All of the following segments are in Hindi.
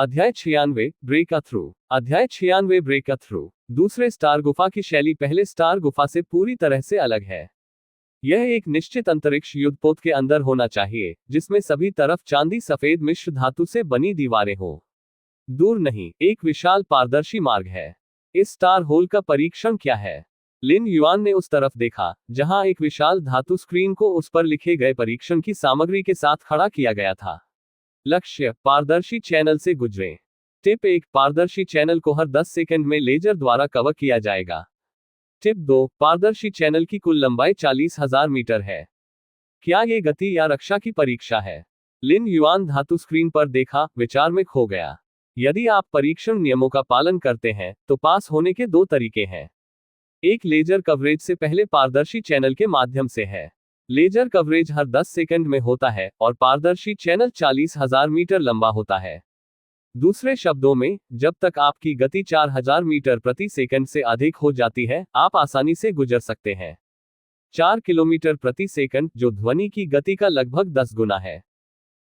अध्याय 96 ब्रेक थ्रू। अध्याय 96 ब्रेक थ्रू। दूसरे स्टार गुफा की शैली पहले स्टार गुफा से पूरी तरह से अलग है। यह एक निश्चित अंतरिक्ष युद्धपोत के अंदर होना चाहिए, जिसमें सभी तरफ चांदी सफेद मिश्र धातु से बनी दीवारें हो। दूर नहीं, एक विशाल पारदर्शी मार्ग है। इस स्टार होल का परीक्षण क्या है? लिन युआन ने उस तरफ देखा, जहां एक विशाल धातु स्क्रीन को उस पर लिखे गए परीक्षण की सामग्री के साथ खड़ा किया गया था। लक्ष्य, पारदर्शी चैनल से गुजरें। टिप 1, पारदर्शी चैनल को हर 10 सेकंड में लेजर द्वारा कवर किया जाएगा। टिप 2, पारदर्शी चैनल की कुल लंबाई 40,000 मीटर है। क्या ये गति या रक्षा की परीक्षा है? लिन युआन धातु स्क्रीन पर देखा, विचार में खो गया। यदि आप परीक्षण नियमों का पालन करते हैं, तो पास होने के 2 तरीके हैं। एक लेजर कवरेज से पहले पारदर्शी चैनल के माध्यम से है। लेजर कवरेज हर 10 सेकंड में होता है और पारदर्शी चैनल 40,000 मीटर लंबा होता है। दूसरे शब्दों में, जब तक आपकी गति 4000 मीटर प्रति सेकंड से अधिक हो जाती है, आप आसानी से गुजर सकते हैं। 4 किलोमीटर प्रति सेकंड, जो ध्वनि की गति का लगभग 10 गुना है।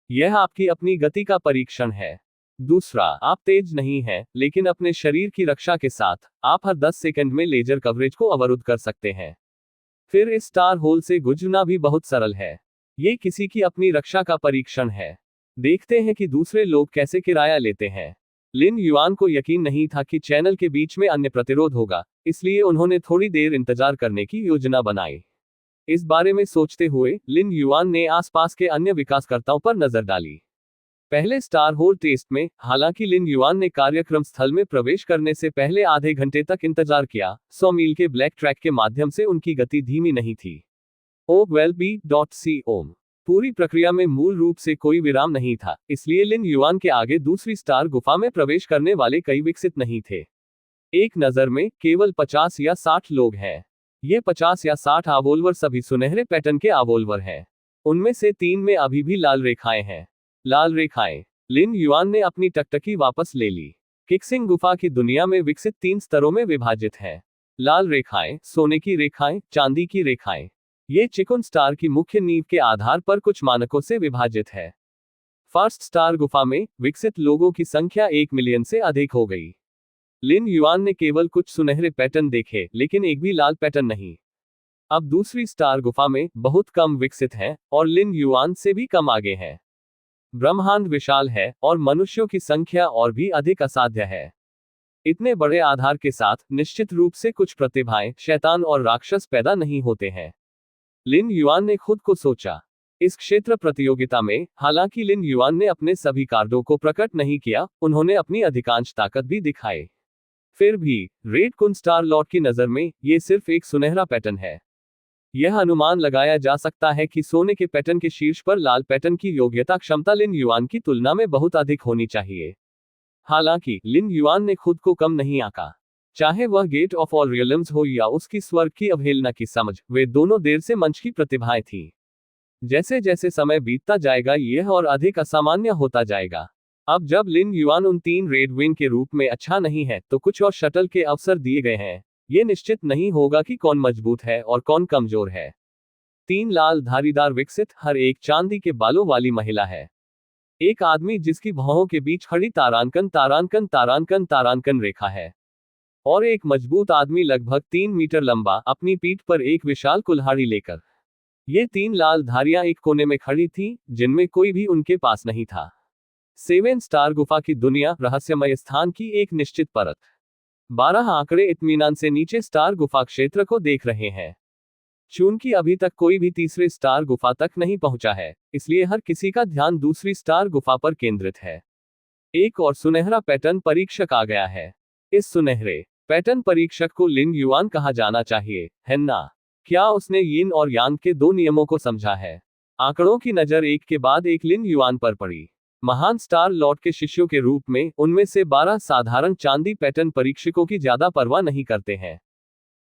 यह आपकी अपनी गति का परीक्षण है। दूसरा, आप तेज नहीं हैं, लेकिन अपने शरीर की रक्षा के साथ, आप हर 10 सेकंड में लेजर कवरेज को अवरुद्ध कर सकते हैं। फिर इस स्टार होल से गुजरना भी बहुत सरल है। ये किसी की अपनी रक्षा का परीक्षण है। देखते हैं कि दूसरे लोग कैसे किराया लेते हैं। लिन युआन को यकीन नहीं था कि चैनल के बीच में अन्य प्रतिरोध होगा, इसलिए उन्होंने थोड़ी देर इंतजार करने की योजना बनाई। इस बारे में सोचते हुए, लिन युआन ने आसपास के अन्य विकासकर्ताओं पर नजर डाली। पहले स्टार होल टेस्ट में, हालांकि लिन युआन ने कार्यक्रम स्थल में प्रवेश करने से पहले आधे घंटे तक इंतजार किया, 100 मील के ब्लैक ट्रैक के माध्यम से उनकी गति धीमी नहीं थी। OWELLBE.com। पूरी प्रक्रिया में मूल रूप से कोई विराम नहीं था, इसलिए लिन युआन के आगे दूसरी स्टार गुफा में प्रवेश करने वाले कई विकसित नहीं थे। एक नज़र में, केवल 50 या 60 लोग हैं। ये 50 या 60 आवोल्वर सभी सुनहरे पैटर्न के आवोल्वर हैं। उनमें से 3 में अभी भी लाल रेखाएं हैं। लाल रेखाएं। लिन युआन ने अपनी टकटकी वापस ले ली। किक्सिंग गुफा की दुनिया में विकसित 3 स्तरों में विभाजित है। लाल रेखाएं, सोने की रेखाएं, चांदी की रेखाएं। ये चिकुन स्टार की मुख्य नींव के आधार पर कुछ मानकों से विभाजित है। फर्स्ट स्टार गुफा में, विकसित लोगों की संख्या 1 मिलियन से अधिक हो गई। लिन युआन ने केवल कुछ सुनहरे पैटर्न देखे, लेकिन एक भी लाल पैटर्न नहीं। अब दूसरी स्टार गुफा में, बहुत कम विकसित हैं, और लिन युआन से भी कम आगे हैं। ब्रह्मांड विशाल है, और मनुष्यों की संख्या और भी अधिक असाध्य है। इतने बड़े आधार के साथ, निश्चित रूप से कुछ प्रतिभाएं, शैतान और राक्षस पैदा नहीं होते हैं। लिन युआन ने खुद को सोचा। इस क्षेत्र प्रतियोगिता में, हालांकि लिन युआन ने अपने सभी कार्डों को प्रकट नहीं किया, उन्होंने अपनी अधिकांश ताकत भी दिखाई। फिर भी, रेड कुन स्टार लॉर्ड की नजर में, ये सिर्फ एक सुनहरा पैटर्न है। यह अनुमान लगाया जा सकता है कि सोने के पैटर्न के शीर्ष पर लाल पैटर्न की योग्यता क्षमता लिन युआन की तुलना में बहुत अधिक होनी चाहिए। हालांकि, लिन युआन ने खुद को कम नहीं आंका। चाहे वह गेट ऑफ ऑल रियल्म्स हो या उसकी स्वर्ग की अवहेलना की समझ, वे दोनों देर से मंच की प्रतिभाएं थीं। जैसे जैसे समय बीतता जाएगा, यह और अधिक असामान्य होता जाएगा। अब जब लिन युआन उन 3 रेड विंग के रूप में अच्छा नहीं है, तो कुछ और शटल के अवसर दिए गए हैं। ये निश्चित नहीं होगा कि कौन मजबूत है और कौन कमजोर है। 3 लाल धारीदार विकसित, हर एक चांदी के बालों वाली महिला है। एक आदमी जिसकी भौहों के बीच खड़ी तारांकन तारांकन तारांकन तारांकन रेखा है। और एक मजबूत आदमी लगभग 3 मीटर लंबा, अपनी पीठ पर एक विशाल कुल्हाड़ी लेकर। ये 3 लाल धारियां एक कोने में खड़ी थीं, जिनमें कोई भी उनके पास नहीं था। 7 स्टार गुफा की दुनिया, रहस्यमय स्थान की एक निश्चित परत। 12 आंकड़े इत्मीनान से नीचे स्टार गुफा क्षेत्र को देख रहे हैं। चूंकि अभी तक कोई भी तीसरे स्टार गुफा तक नहीं पहुंचा है, इसलिए हर किसी का ध्यान दूसरी स्टार गुफा पर केंद्रित है। एक और सुनहरा पैटर्न परीक्षक आ गया है। इस सुनहरे पैटर्न परीक्षक को लिन युआन कहा जाना चाहिए, है ना? क्या उसने यिन और यांग के 2 नियमों को समझा है? आंकड़ों की नजर एक के बाद एक लिन युआन पर पड़ी। महान स्टार लॉर्ड के शिष्यों के रूप में, उनमें से 12 साधारण चांदी पैटर्न परीक्षकों की ज्यादा परवाह नहीं करते हैं,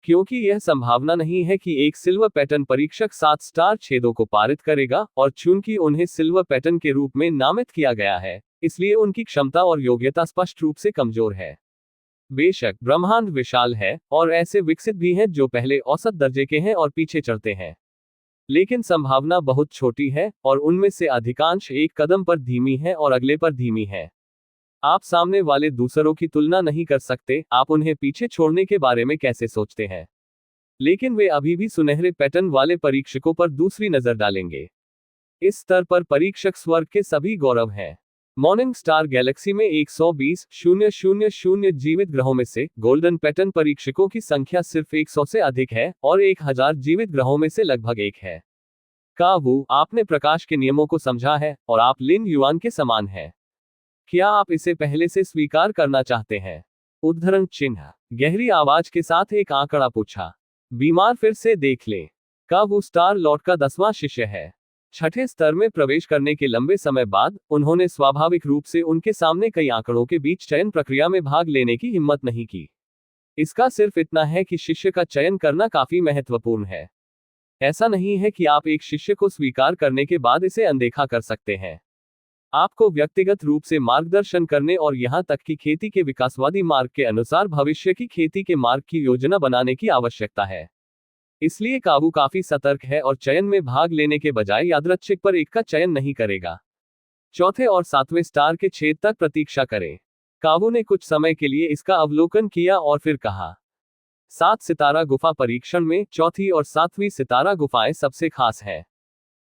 क्योंकि यह संभावना नहीं है कि एक सिल्वर पैटर्न परीक्षक 7 स्टार छेदों को पारित करेगा, और चूंकि उन्हें सिल्वर पैटर्न के रूप में नामित किया गया है, इसलिए उनकी क्षमता और योग्यता स्पष्ट रूप से कमजोर है। बेशक, ब्रह्मांड विशाल है, और ऐसे विकसित भी हैं जो पहले औसत दर्जे के हैं और पीछे चढ़ते हैं, लेकिन संभावना बहुत छोटी है, और उनमें से अधिकांश एक कदम पर धीमी है और अगले पर धीमी है। आप सामने वाले दूसरों की तुलना नहीं कर सकते, आप उन्हें पीछे छोड़ने के बारे में कैसे सोचते हैं। लेकिन वे अभी भी सुनहरे पैटर्न वाले परीक्षकों पर दूसरी नजर डालेंगे। इस स्तर पर परीक्षक स्वर्ग के सभी गौरव हैं। मॉर्निंग स्टार गैलेक्सी में 120,000 जीवित ग्रहों में से गोल्डन पैटर्न परीक्षकों की संख्या सिर्फ 100 से अधिक है और 1000 जीवित ग्रहों में से लगभग 1 है। कावू, आपने प्रकाश के नियमों को समझा है और आप लिन युआन के समान हैं। क्या आप इसे पहले से स्वीकार करना चाहते हैं? उद्धरण चिन्ह। गहरी आवाज के साथ एक आंकड़ा पूछा। बीमार फिर से देख ले। कावू स्टार लॉर्ड का 10वां शिष्य है। छठे स्तर में प्रवेश करने के लंबे समय बाद उन्होंने स्वाभाविक रूप से उनके सामने कई आंकड़ों के बीच चयन प्रक्रिया में भाग लेने की हिम्मत नहीं की। इसका सिर्फ इतना है कि शिष्य का चयन करना काफी महत्वपूर्ण है। ऐसा नहीं है कि आप एक शिष्य को स्वीकार करने के बाद इसे अनदेखा कर सकते हैं। आपको व्यक्तिगत रूप से मार्गदर्शन करने और यहां तक कि खेती के विकासवादी मार्ग के अनुसार भविष्य की खेती के मार्ग की योजना बनाने की आवश्यकता है। इसलिए कावू काफी सतर्क है और चयन में भाग लेने के बजाय यादृच्छिक पर एक का चयन नहीं करेगा। चौथे और 7वें स्टार के छेद तक प्रतीक्षा करें। कावू ने कुछ समय के लिए इसका अवलोकन किया और फिर कहा, 7 सितारा गुफा परीक्षण में चौथी और 7वीं सितारा गुफाएं सबसे खास है।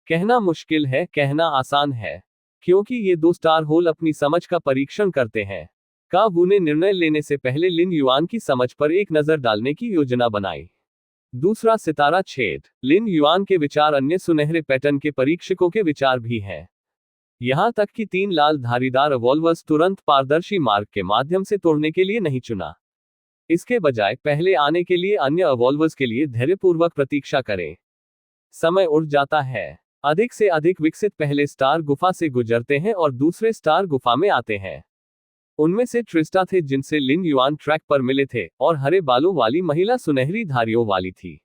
कहना मुश्किल है, कहना आसान है, क्योंकि ये 2 स्टार होल अपनी समझ का परीक्षण करते हैं। कावू ने निर्णय लेने से पहले लिन युआन की समझ पर एक नजर डालने की योजना बनाई। दूसरा सितारा छेद। लिन युआन के विचार अन्य सुनहरे पैटर्न के परीक्षकों के विचार भी हैं। यहां तक कि 3 लाल धारीदार रिवॉल्वर्स तुरंत पारदर्शी मार्ग के माध्यम से तोड़ने के लिए नहीं चुना। इसके बजाय पहले आने के लिए अन्य रिवॉल्वर्स के लिए धैर्यपूर्वक प्रतीक्षा करें। समय उड़ जाता है। अधिक से अधिक विकसित पहले स्टार गुफा से गुजरते हैं और दूसरे स्टार गुफा में आते हैं। उनमें से ट्रिस्टा थे जिनसे लिन युआन ट्रैक पर मिले थे, और हरे बालों वाली महिला सुनहरी धारियों वाली थी।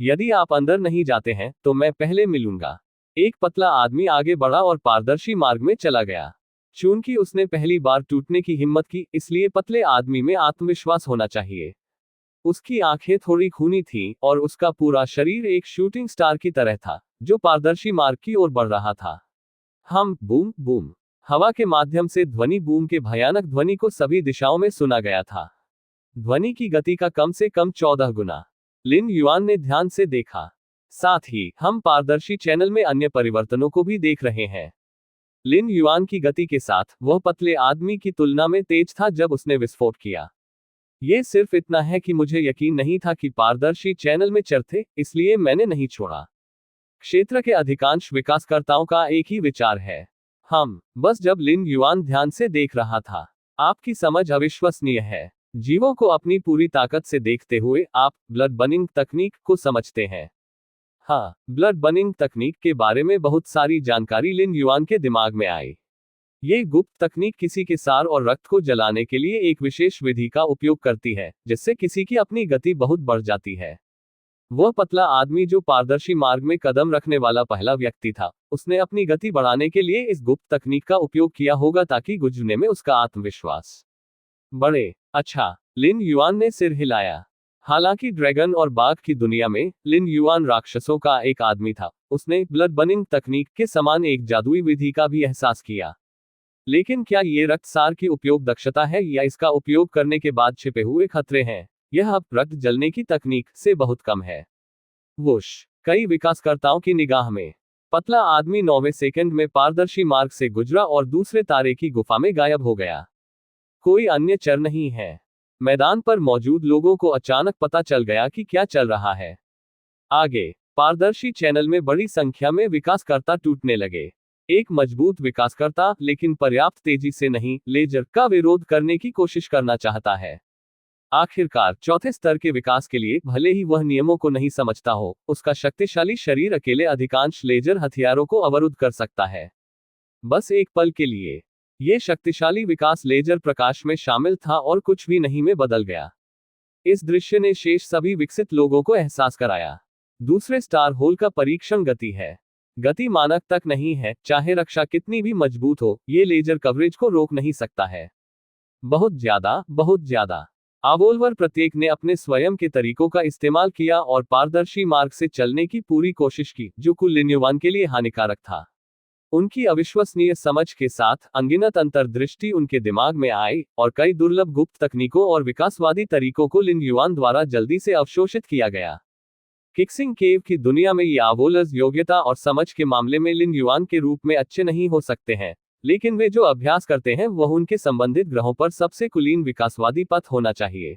यदि आप अंदर नहीं जाते हैं तो मैं पहले मिलूंगा। एक पतला आदमी आगे बढ़ा और पारदर्शी मार्ग में चला गया। चूंकि उसने पहली बार टूटने की हिम्मत की, इसलिए पतले आदमी में आत्मविश्वास होना चाहिए। उसकी आंखें थोड़ी खूनी थीं और उसका पूरा शरीर एक शूटिंग स्टार की तरह था, जो पारदर्शी मार्ग की ओर बढ़ रहा था। हम बूम बूम। हवा के माध्यम से ध्वनि बूम के भयानक ध्वनि को सभी दिशाओं में सुना गया था। ध्वनि की गति का कम से कम 14 गुना। लिन युआन ने ध्यान से देखा। साथ ही हम पारदर्शी चैनल में अन्य परिवर्तनों को भी देख रहे हैं। लिन युआन की गति के साथ वह पतले आदमी की तुलना में तेज था जब उसने विस्फोट किया। यह सिर्फ इतना है कि मुझे यकीन नहीं था कि पारदर्शी चैनल में चर थे, इसलिए मैंने नहीं छोड़ा। क्षेत्र के अधिकांश विकासकर्ताओं का एक ही विचार है। हम बस जब लिन युआन ध्यान से देख रहा था। आपकी समझ अविश्वसनीय है। जीवों को अपनी पूरी ताकत से देखते हुए आप ब्लड बर्निंग तकनीक को समझते हैं। हाँ, ब्लड बर्निंग तकनीक के बारे में बहुत सारी जानकारी लिन युआन के दिमाग में आई। ये गुप्त तकनीक किसी के सार और रक्त को जलाने के लिए एक विशेष विधि का उपयोग करती है, जिससे किसी की अपनी गति बहुत बढ़ जाती है। वह पतला आदमी जो पारदर्शी मार्ग में कदम रखने वाला पहला व्यक्ति था, उसने अपनी गति बढ़ाने के लिए इस गुप्त तकनीक का उपयोग किया होगा ताकि गुजरने में उसका आत्मविश्वास बढ़े। अच्छा, लिन युआन ने सिर हिलाया। हालांकि ड्रैगन और बाघ की दुनिया में लिन युआन राक्षसों का एक आदमी था, उसने ब्लड बर्निंग तकनीक के समान एक जादुई विधि का भी एहसास किया। लेकिन क्या ये रक्तसार की उपयोग दक्षता है या इसका उपयोग करने के बाद छिपे हुए खतरे हैं? यह अब रक्त जलने की तकनीक से बहुत कम है। वुश। कई विकासकर्ताओं की निगाह में पतला आदमी 9वें सेकंड में पारदर्शी मार्ग से गुजरा और दूसरे तारे की गुफा में गायब हो गया। कोई अन्य चर नहीं है। मैदान पर मौजूद लोगों को अचानक पता चल गया कि क्या चल रहा है। आगे पारदर्शी चैनल में बड़ी संख्या में विकासकर्ता टूटने लगे। एक मजबूत विकासकर्ता, लेकिन पर्याप्त तेजी से नहीं, लेजर का विरोध करने की कोशिश करना चाहता है। आखिरकार चौथे स्तर के विकास के लिए, भले ही वह नियमों को नहीं समझता हो, उसका शक्तिशाली शरीर अकेले अधिकांश लेजर हथियारों को अवरुद्ध कर सकता है। बस एक पल के लिए यह शक्तिशाली विकास लेजर प्रकाश में शामिल था और कुछ भी नहीं में बदल गया। इस दृश्य ने शेष सभी विकसित लोगों को एहसास कराया। दूसरे स्टार होल का परीक्षण गति है। गति मानक तक नहीं है, चाहे रक्षा कितनी भी मजबूत हो, ये लेजर कवरेज को रोक नहीं सकता है। बहुत ज्यादा। आवोल्वर प्रत्येक ने अपने स्वयं के तरीकों का इस्तेमाल किया और पारदर्शी मार्ग से चलने की पूरी कोशिश की, जो कुल लिन युआन के लिए हानिकारक था। उनकी अविश्वसनीय समझ के साथ अनगिनत अंतर्दृष्टि उनके दिमाग में आई और कई दुर्लभ गुप्त तकनीकों और विकासवादी तरीकों को लिन युआन द्वारा जल्दी से अवशोषित किया गया। किक्सिंग केव की दुनिया में ये आवोलज योग्यता और समझ के मामले में लिन युआन के रूप में अच्छे नहीं हो सकते हैं, लेकिन वे जो अभ्यास करते हैं वह उनके संबंधित ग्रहों पर सबसे कुलीन विकासवादी पथ होना चाहिए।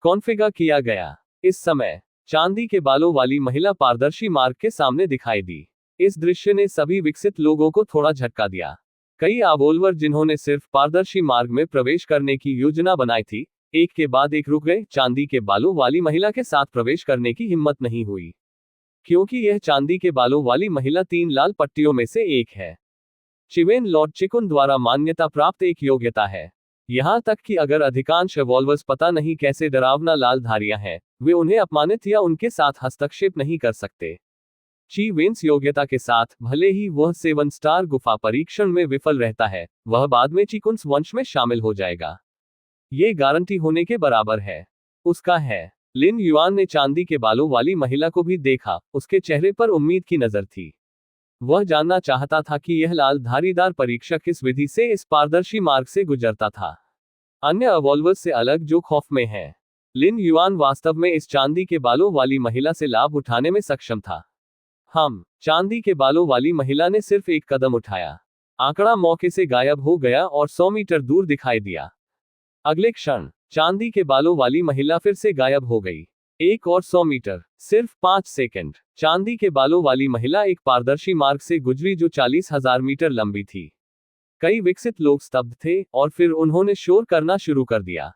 कॉन्फ़िगर किया गया। इस समय चांदी के बालों वाली महिला पारदर्शी मार्ग के सामने दिखाई दी। इस दृश्य ने सभी विकसित लोगों को थोड़ा झटका दिया। कई आबोलवर जिन्होंने सिर्फ पारदर्शी मार्ग में प्रवेश करने की योजना बनाई थी, एक के बाद एक रुक गए। चांदी के बालों वाली महिला के साथ प्रवेश करने की हिम्मत नहीं हुई, क्योंकि यह चांदी के बालों वाली महिला 3 लाल पट्टियों में से एक है। चिवेन लॉर्ड चिकुन द्वारा मान्यता प्राप्त एक योग्यता है। यहां तक कि अगर अधिकांश एवॉल्वर्स पता नहीं कैसे डरावना लालधारियां हैं, वे उन्हें अपमानित या उनके साथ हस्तक्षेप नहीं कर सकते। ची वेन्स योग्यता के साथ, भले ही वह 7 स्टार गुफा परीक्षण में विफल रहता है, वह बाद में चिकुन्स वंश में शामिल हो जाएगा। ये गारंटी होने के बराबर है। उसका है। लिन युआन ने चांदी के बालों वाली महिला को भी देखा, उसके चेहरे पर उम्मीद की नजर थी। वह जानना चाहता था कि यह लाल धारीदार परीक्षक किस विधि से इस पारदर्शी मार्ग से गुजरता था, अन्य अवॉल्वर्स से अलग जो खौफ में है। लिन युआन वास्तव में इस चांदी के बालों वाली महिला से लाभ उठाने में सक्षम था। चांदी के बालों वाली महिला ने सिर्फ एक कदम उठाया, आंकड़ा मौके से गायब हो गया और 100 मीटर दूर दिखाई दिया। अगले क्षण चांदी के बालों वाली महिला फिर से गायब हो गई। एक और 100 मीटर, सिर्फ 5 सेकंड। चांदी के बालों वाली महिला एक पारदर्शी मार्ग से गुजरी जो 40,000 मीटर लंबी थी। कई विकसित लोग स्तब्ध थे और फिर उन्होंने शोर करना शुरू कर दिया।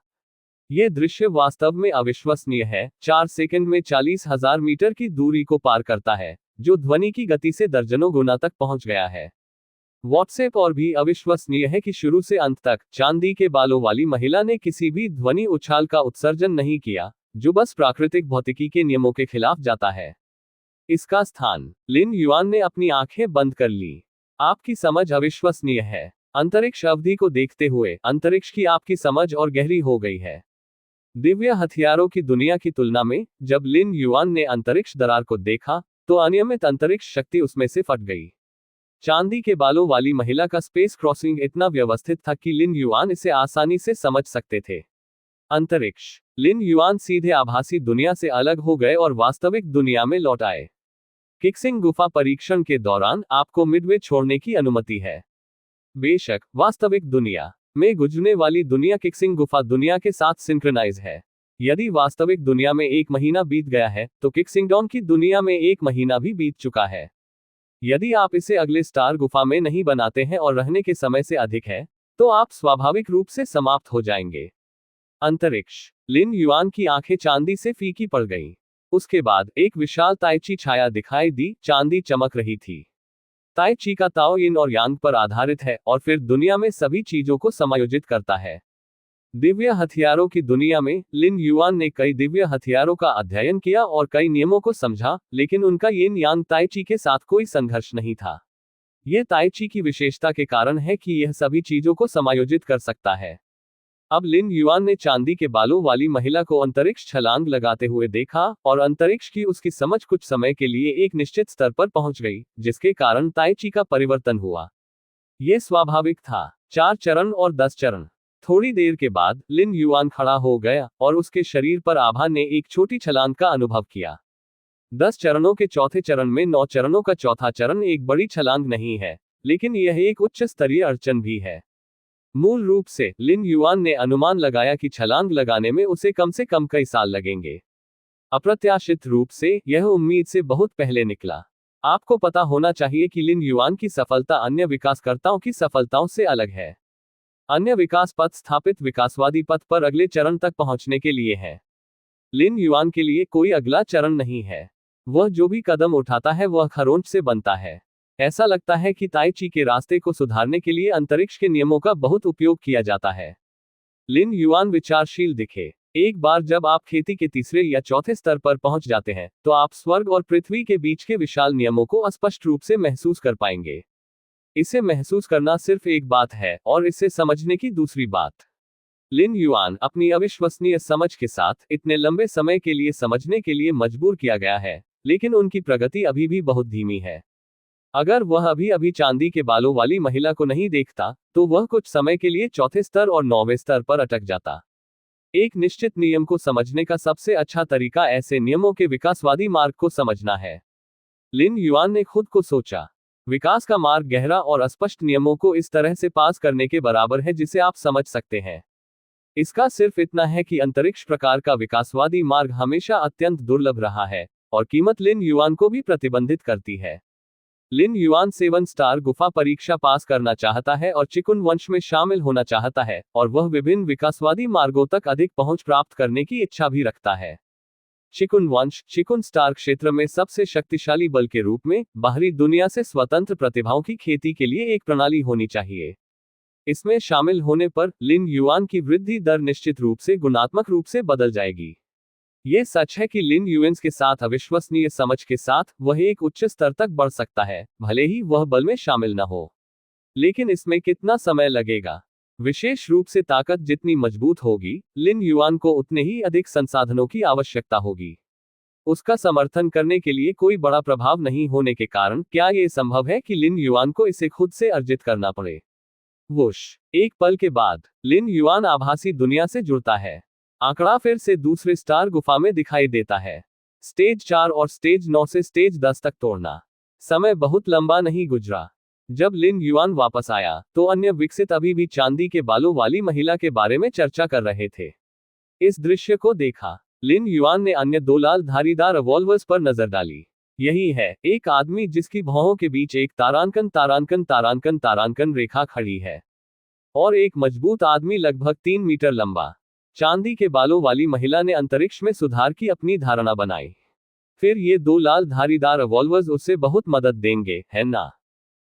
यह दृश्य वास्तव में अविश्वसनीय है। 4 सेकंड में 40,000 मीटर की दूरी को पार करता है, जो ध्वनि की गति से दर्जनों गुना तक पहुंच गया है। व्हाट्सएप और भी अविश्वसनीय है कि शुरू से अंत तक चांदी के बालों वाली महिला ने किसी भी ध्वनि उछाल का उत्सर्जन नहीं किया, जो बस प्राकृतिक भौतिकी के नियमों के खिलाफ जाता है। इसका स्थान। लिन युआन ने अपनी आंखें बंद कर ली। आपकी समझ अविश्वसनीय है। अंतरिक्ष अवधि को देखते हुए अंतरिक्ष की आपकी समझ और गहरी हो गई है। दिव्य हथियारों की दुनिया की तुलना में जब लिन युआन ने अंतरिक्ष दरार को देखा, तो अनियमित अंतरिक्ष शक्ति उसमें से फट गई। चांदी के बालों वाली महिला का स्पेस क्रॉसिंग इतना व्यवस्थित था कि लिन युआन इसे आसानी से समझ सकते थे। अंतरिक्ष। लिन युआन सीधे आभासी दुनिया से अलग हो गए और वास्तविक दुनिया में लौट आए। किक्सिंग गुफा परीक्षण के दौरान आपको मिडवे छोड़ने की अनुमति है। बेशक वास्तविक दुनिया में गुजरने वाली दुनिया किक्सिंग गुफा दुनिया के साथ सिंक्रोनाइज है। यदि वास्तविक दुनिया में 1 महीना बीत गया है, तो किक्सिंगडॉन की दुनिया में 1 महीना भी बीत चुका है। यदि आप इसे अगले स्टार गुफा में नहीं बनाते हैं और रहने के समय से अधिक है, तो आप स्वाभाविक रूप से समाप्त हो जाएंगे। अंतरिक्ष। लिन युआन की आंखें चांदी से फीकी पड़ गईं। उसके बाद एक विशाल ताइची छाया दिखाई दी। चांदी चमक रही थी। ताइची का ताओ यिन और यांग पर आधारित है और फिर दुनिया में सभी चीजों को समायोजित करता है। दिव्य हथियारों की दुनिया में लिन युआन ने कई दिव्य हथियारों का अध्ययन किया और कई नियमों को समझा, लेकिन उनका यिन यांग ताइची के साथ कोई संघर्ष नहीं था। यह ताइची की विशेषता के कारण है कि यह सभी चीजों को समायोजित कर सकता है। अब लिन युआन ने चांदी के बालों वाली महिला को अंतरिक्ष छलांग लगाते हुए देखा और अंतरिक्ष की उसकी समझ कुछ समय के लिए एक निश्चित स्तर पर पहुंच गई, जिसके कारण ताइची का परिवर्तन हुआ। यह स्वाभाविक था। 4 चरण और 10 चरण। थोड़ी देर के बाद लिन युआन खड़ा हो गया और उसके शरीर पर आभा ने एक छोटी छलांग का अनुभव किया। 10 चरणों के चौथे चरण में 9 चरणों का चौथा चरण एक बड़ी छलांग नहीं है, लेकिन यह एक उच्च स्तरीय अड़चन भी है। मूल रूप से लिन युआन ने अनुमान लगाया कि छलांग लगाने में उसे कम से कम कई साल लगेंगे। अप्रत्याशित रूप से यह उम्मीद से बहुत पहले निकला। आपको पता होना चाहिए कि लिन युआन की सफलता अन्य विकासकर्ताओं की सफलताओं से अलग है। अन्य विकास पथ स्थापित विकासवादी पथ पर अगले चरण तक पहुंचने के लिए है। लिन युआन के लिए कोई अगला चरण नहीं है। वह जो भी कदम उठाता है वह खरोंच से बनता है। ऐसा लगता है कि ताइची के रास्ते को सुधारने के लिए अंतरिक्ष के नियमों का बहुत उपयोग किया जाता है। लिन युआन विचारशील दिखे। एक बार जब आप खेती के तीसरे या चौथे स्तर पर पहुंच जाते हैं, तो आप स्वर्ग और पृथ्वी के बीच के विशाल नियमों को स्पष्ट रूप से महसूस कर पाएंगे। इसे महसूस करना सिर्फ एक बात है और इसे समझने की दूसरी बात। लिन युआन अपनी अविश्वसनीय समझ के साथ इतने लंबे समय के लिए समझने के लिए मजबूर किया गया है, लेकिन उनकी प्रगति अभी भी बहुत धीमी है। अगर वह अभी अभी चांदी के बालों वाली महिला को नहीं देखता, तो वह कुछ समय के लिए चौथे स्तर और 9वें स्तर पर अटक जाता। एक निश्चित नियम को समझने का सबसे अच्छा तरीका ऐसे नियमों के विकासवादी मार्ग को समझना है। लिन युआन ने खुद को सोचा, विकास का मार्ग गहरा और अस्पष्ट नियमों को इस तरह से पास करने के बराबर है जिसे आप समझ सकते हैं। इसका सिर्फ इतना है कि अंतरिक्ष प्रकार का विकासवादी मार्ग हमेशा अत्यंत दुर्लभ रहा है, और कीमत लिन युआन को भी प्रतिबंधित करती है। लिन युआन 7 स्टार गुफा परीक्षा पास करना चाहता है और चिकुन वंश में शामिल होना चाहता है, और वह विभिन्न विकासवादी मार्गों तक अधिक पहुंच प्राप्त करने की इच्छा भी रखता है। चिकुन वंश चिकुन स्टार क्षेत्र में सबसे शक्तिशाली बल के रूप में बाहरी दुनिया से स्वतंत्र प्रतिभाओं की खेती के लिए एक प्रणाली होनी चाहिए। इसमें शामिल होने पर लिन युआन की वृद्धि दर निश्चित रूप से गुणात्मक रूप से बदल जाएगी। ये सच है कि लिन युएन्स के साथ अविश्वसनीय समझ के साथ वह एक उच्च स्तर तक बढ़ सकता है, भले ही वह बल में शामिल न हो। लेकिन इसमें कितना समय लगेगा? विशेष रूप से ताकत जितनी मजबूत होगी, लिन युआन को उतने ही अधिक संसाधनों की आवश्यकता होगी। उसका समर्थन करने के लिए कोई बड़ा प्रभाव नहीं होने के कारण क्या यह संभव है कि लिन युआन को इसे खुद से अर्जित करना पड़े? वुश, एक पल के बाद लिन युआन आभासी दुनिया से जुड़ता है। आंकड़ा फिर से दूसरे स्टार गुफा में दिखाई देता है। स्टेज 4 और स्टेज 9 से स्टेज 10 तक तोड़ना। समय बहुत लंबा नहीं गुजरा। जब लिन युआन वापस आया, तो अन्य विकसित अभी भी चांदी के बालों वाली महिला के बारे में चर्चा कर रहे थे। इस दृश्य को देखा, लिन युआन ने अन्य 2 लाल धारीदार रिवॉल्वर्स पर नजर डाली। यही है, एक आदमी जिसकी भौहों के बीच एक तारांकन तारांकन तारांकन तारांकन रेखा खड़ी है, और एक मजबूत आदमी लगभग 3 मीटर लंबा। चांदी के बालों वाली महिला ने अंतरिक्ष में सुधार की अपनी धारणा बनाई। फिर ये 2 लाल धारीदार रिवॉल्वर्स उससे बहुत मदद देंगे, है ना?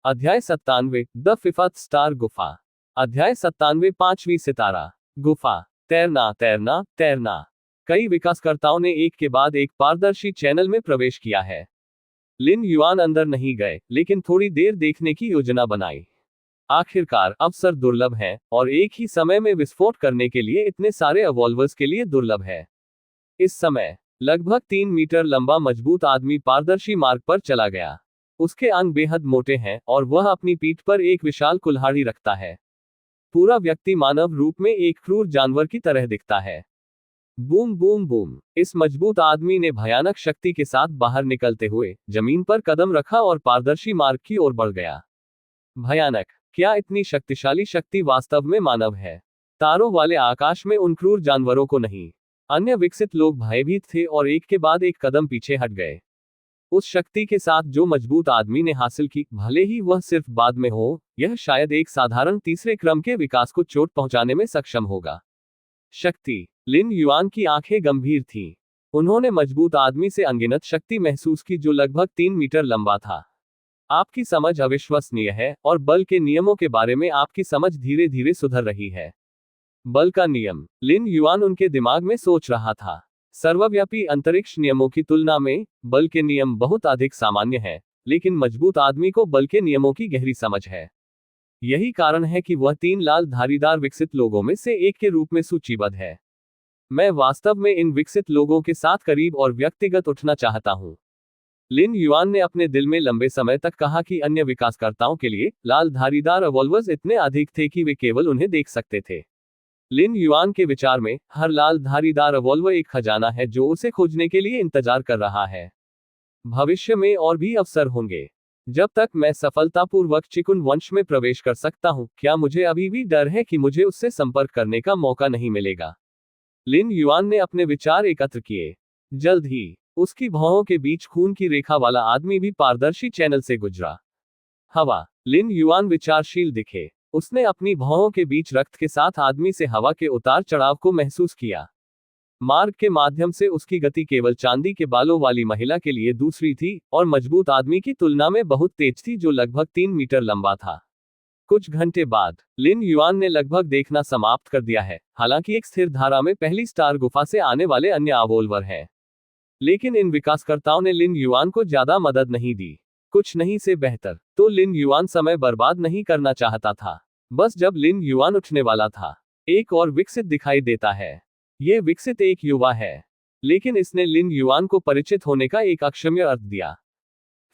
अध्याय 97 द 5th स्टार गुफा। अध्याय 97 5वीं सितारा गुफा। तैरना तैरना तैरना। कई विकासकर्ताओं ने एक के बाद एक पारदर्शी चैनल में प्रवेश किया है। लिन युआन अंदर नहीं गए, लेकिन थोड़ी देर देखने की योजना बनाई। आखिरकार अवसर दुर्लभ है, और एक ही समय में विस्फोट करने के लिए इतने सारे रिवॉल्वर्स के लिए दुर्लभ है। इस समय लगभग 3 मीटर लंबा मजबूत आदमी पारदर्शी मार्ग पर चला गया। उसके अंग बेहद मोटे हैं, और वह अपनी पीठ पर एक विशाल कुल्हाड़ी रखता है। पूरा व्यक्ति मानव रूप में एक क्रूर जानवर की तरह दिखता है। Boom boom boom. इस मजबूत आदमी ने भयानक शक्ति के साथ बाहर निकलते हुए जमीन पर कदम रखा और पारदर्शी मार्ग की ओर बढ़ गया। भयानक! क्या इतनी शक्तिशाली शक्ति वास्तव में मानव है? तारों वाले आकाश में उन क्रूर जानवरों को नहीं। अन्य विकसित लोग भयभीत थे और एक के बाद एक कदम पीछे हट गए। उस शक्ति के साथ जो मजबूत आदमी ने हासिल की, भले ही वह सिर्फ बाद में हो, यह शायद एक साधारण तीसरे क्रम के विकास को चोट पहुंचाने में सक्षम होगा। शक्ति। लिन युआन की आंखें गंभीर थीं। उन्होंने मजबूत आदमी से अनगिनत शक्ति महसूस की जो लगभग 3 मीटर लंबा था। आपकी समझ अविश्वसनीय है, और बल के नियमों के बारे में आपकी समझ धीरे धीरे सुधर रही है। बल का नियम। लिन युआन उनके दिमाग में सोच रहा था। सर्वव्यापी अंतरिक्ष नियमों की तुलना में बल के नियम बहुत अधिक सामान्य हैं, लेकिन मजबूत आदमी को बल के नियमों की गहरी समझ है। यही कारण है कि वह 3 लाल धारीदार विकसित लोगों में से एक के रूप में सूचीबद्ध है। मैं वास्तव में इन विकसित लोगों के साथ करीब और व्यक्तिगत उठना चाहता हूं। लिन युआन ने अपने दिल में लंबे समय तक कहा कि अन्य विकासकर्ताओं के लिए लाल धारीदार रिवॉल्वर्स इतने अधिक थे कि वे केवल उन्हें देख सकते थे। लिन युआन के विचार में हर लाल धारीदार रिवॉल्वर एक खजाना है जो उसे खोजने के लिए इंतजार कर रहा है। भविष्य में और भी अवसर होंगे। जब तक मैं सफलतापूर्वक चिकुन वंश में प्रवेश कर सकता हूं, क्या मुझे अभी भी डर है कि मुझे उससे संपर्क करने का मौका नहीं मिलेगा? लिन युआन ने अपने विचार एकत्र किए। जल्द ही उसकी भौहों के बीच खून की रेखा वाला आदमी भी पारदर्शी चैनल से गुजरा। हवा। लिन युआन विचारशील दिखे। उसने अपनी भौहों के बीच रक्त के साथ आदमी से हवा के उतार चढ़ाव को महसूस किया। मार्ग के माध्यम से उसकी गति केवल चांदी के बालों वाली महिला के लिए दूसरी थी, और मजबूत आदमी की तुलना में बहुत तेज थी जो लगभग 3 मीटर लंबा था। कुछ घंटे बाद लिन युआन ने लगभग देखना समाप्त कर दिया है, हालांकि एक स्थिर धारा में पहली स्टार गुफा से आने वाले अन्य रिवॉल्वर हैं। लेकिन इन विकासकर्ताओं ने लिन युआन को ज्यादा मदद नहीं दी। कुछ नहीं से बेहतर। तो लिन युआन समय बर्बाद नहीं करना चाहता था। बस जब लिन युआन उठने वाला था, एक और विकसित दिखाई देता है। यह विकसित एक युवा है, लेकिन इसने लिन युआन को परिचित होने का एक अक्षम्य अर्थ दिया।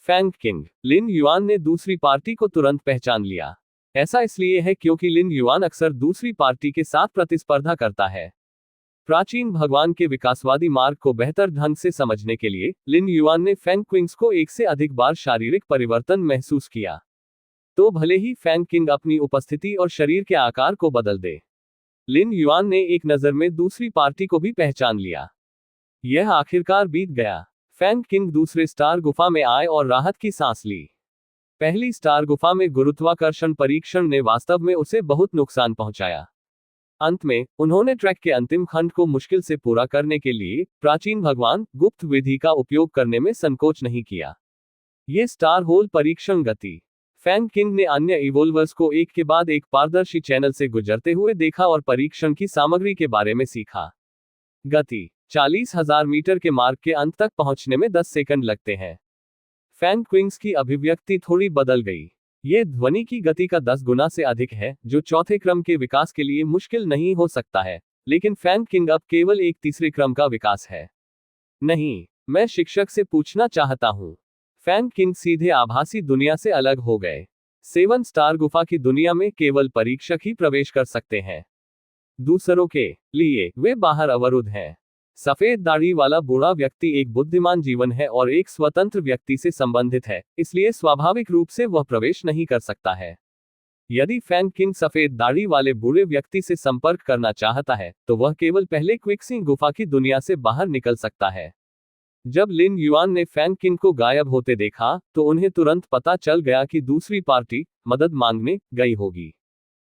Fang king. लिन युआन ने दूसरी पार्टी को तुरंत पहचान लिया। ऐसा इसलिए है क्योंकि लिन युआन अक्सर दूसरी पार्टी के साथ प्रतिस्पर्धा करता है। प्राचीन भगवान के विकासवादी मार्ग को बेहतर ढंग से समझने के लिए लिन युआन ने फैंग क्विंग्स को एक से अधिक बार शारीरिक परिवर्तन महसूस किया। तो भले ही फैंग किंग अपनी उपस्थिति और शरीर के आकार को बदल दे, लिन युआन ने एक नज़र में दूसरी पार्टी को भी पहचान लिया। यह आखिरकार बीत गया। फैंग किंग दूसरे स्टार गुफा में आए और राहत की सांस ली। पहली स्टार गुफा में गुरुत्वाकर्षण परीक्षण ने वास्तव में उसे बहुत नुकसान पहुंचाया। अंत में उन्होंने ट्रैक के अंतिम खंड को मुश्किल से पूरा करने के लिए प्राचीन भगवान गुप्त विधि का उपयोग करने में संकोच नहीं किया। ये स्टार होल परीक्षण गति। फैंग किंग ने अन्य इवोल्वर्स को एक के बाद एक पारदर्शी चैनल से गुजरते हुए देखा और परीक्षण की सामग्री के बारे में सीखा। गति 40,000 मीटर के मार्ग के अंत तक पहुंचने में 10 सेकंड लगते हैं। फैंग क्विंग्स की अभिव्यक्ति थोड़ी बदल गई। ये ध्वनि की गति का 10 गुना से अधिक है, जो चौथे क्रम के विकास के लिए मुश्किल नहीं हो सकता है, लेकिन फैंग किंग अब केवल एक तीसरे क्रम का विकास है। नहीं, मैं शिक्षक से पूछना चाहता हूं। फैंग किंग सीधे आभासी दुनिया से अलग हो गए। 7 स्टार गुफा की दुनिया में केवल परीक्षक ही प्रवेश कर सकते हैं। दूसरों के लिए वे बाहर अवरुद्ध हैं। सफेद दाढ़ी वाला बूढ़ा व्यक्ति एक बुद्धिमान जीवन है और एक स्वतंत्र व्यक्ति से संबंधित है, इसलिए स्वाभाविक रूप से वह प्रवेश नहीं कर सकता है। यदि फैंग किंग सफेद दाढ़ी वाले बूढ़े व्यक्ति से संपर्क करना चाहता है, तो वह केवल पहले क्विक्सिंग गुफा की दुनिया से बाहर निकल सकता है। जब लिन युआन ने फैंग किंग को गायब होते देखा, तो उन्हें तुरंत पता चल गया कि दूसरी पार्टी मदद मांगने गई होगी।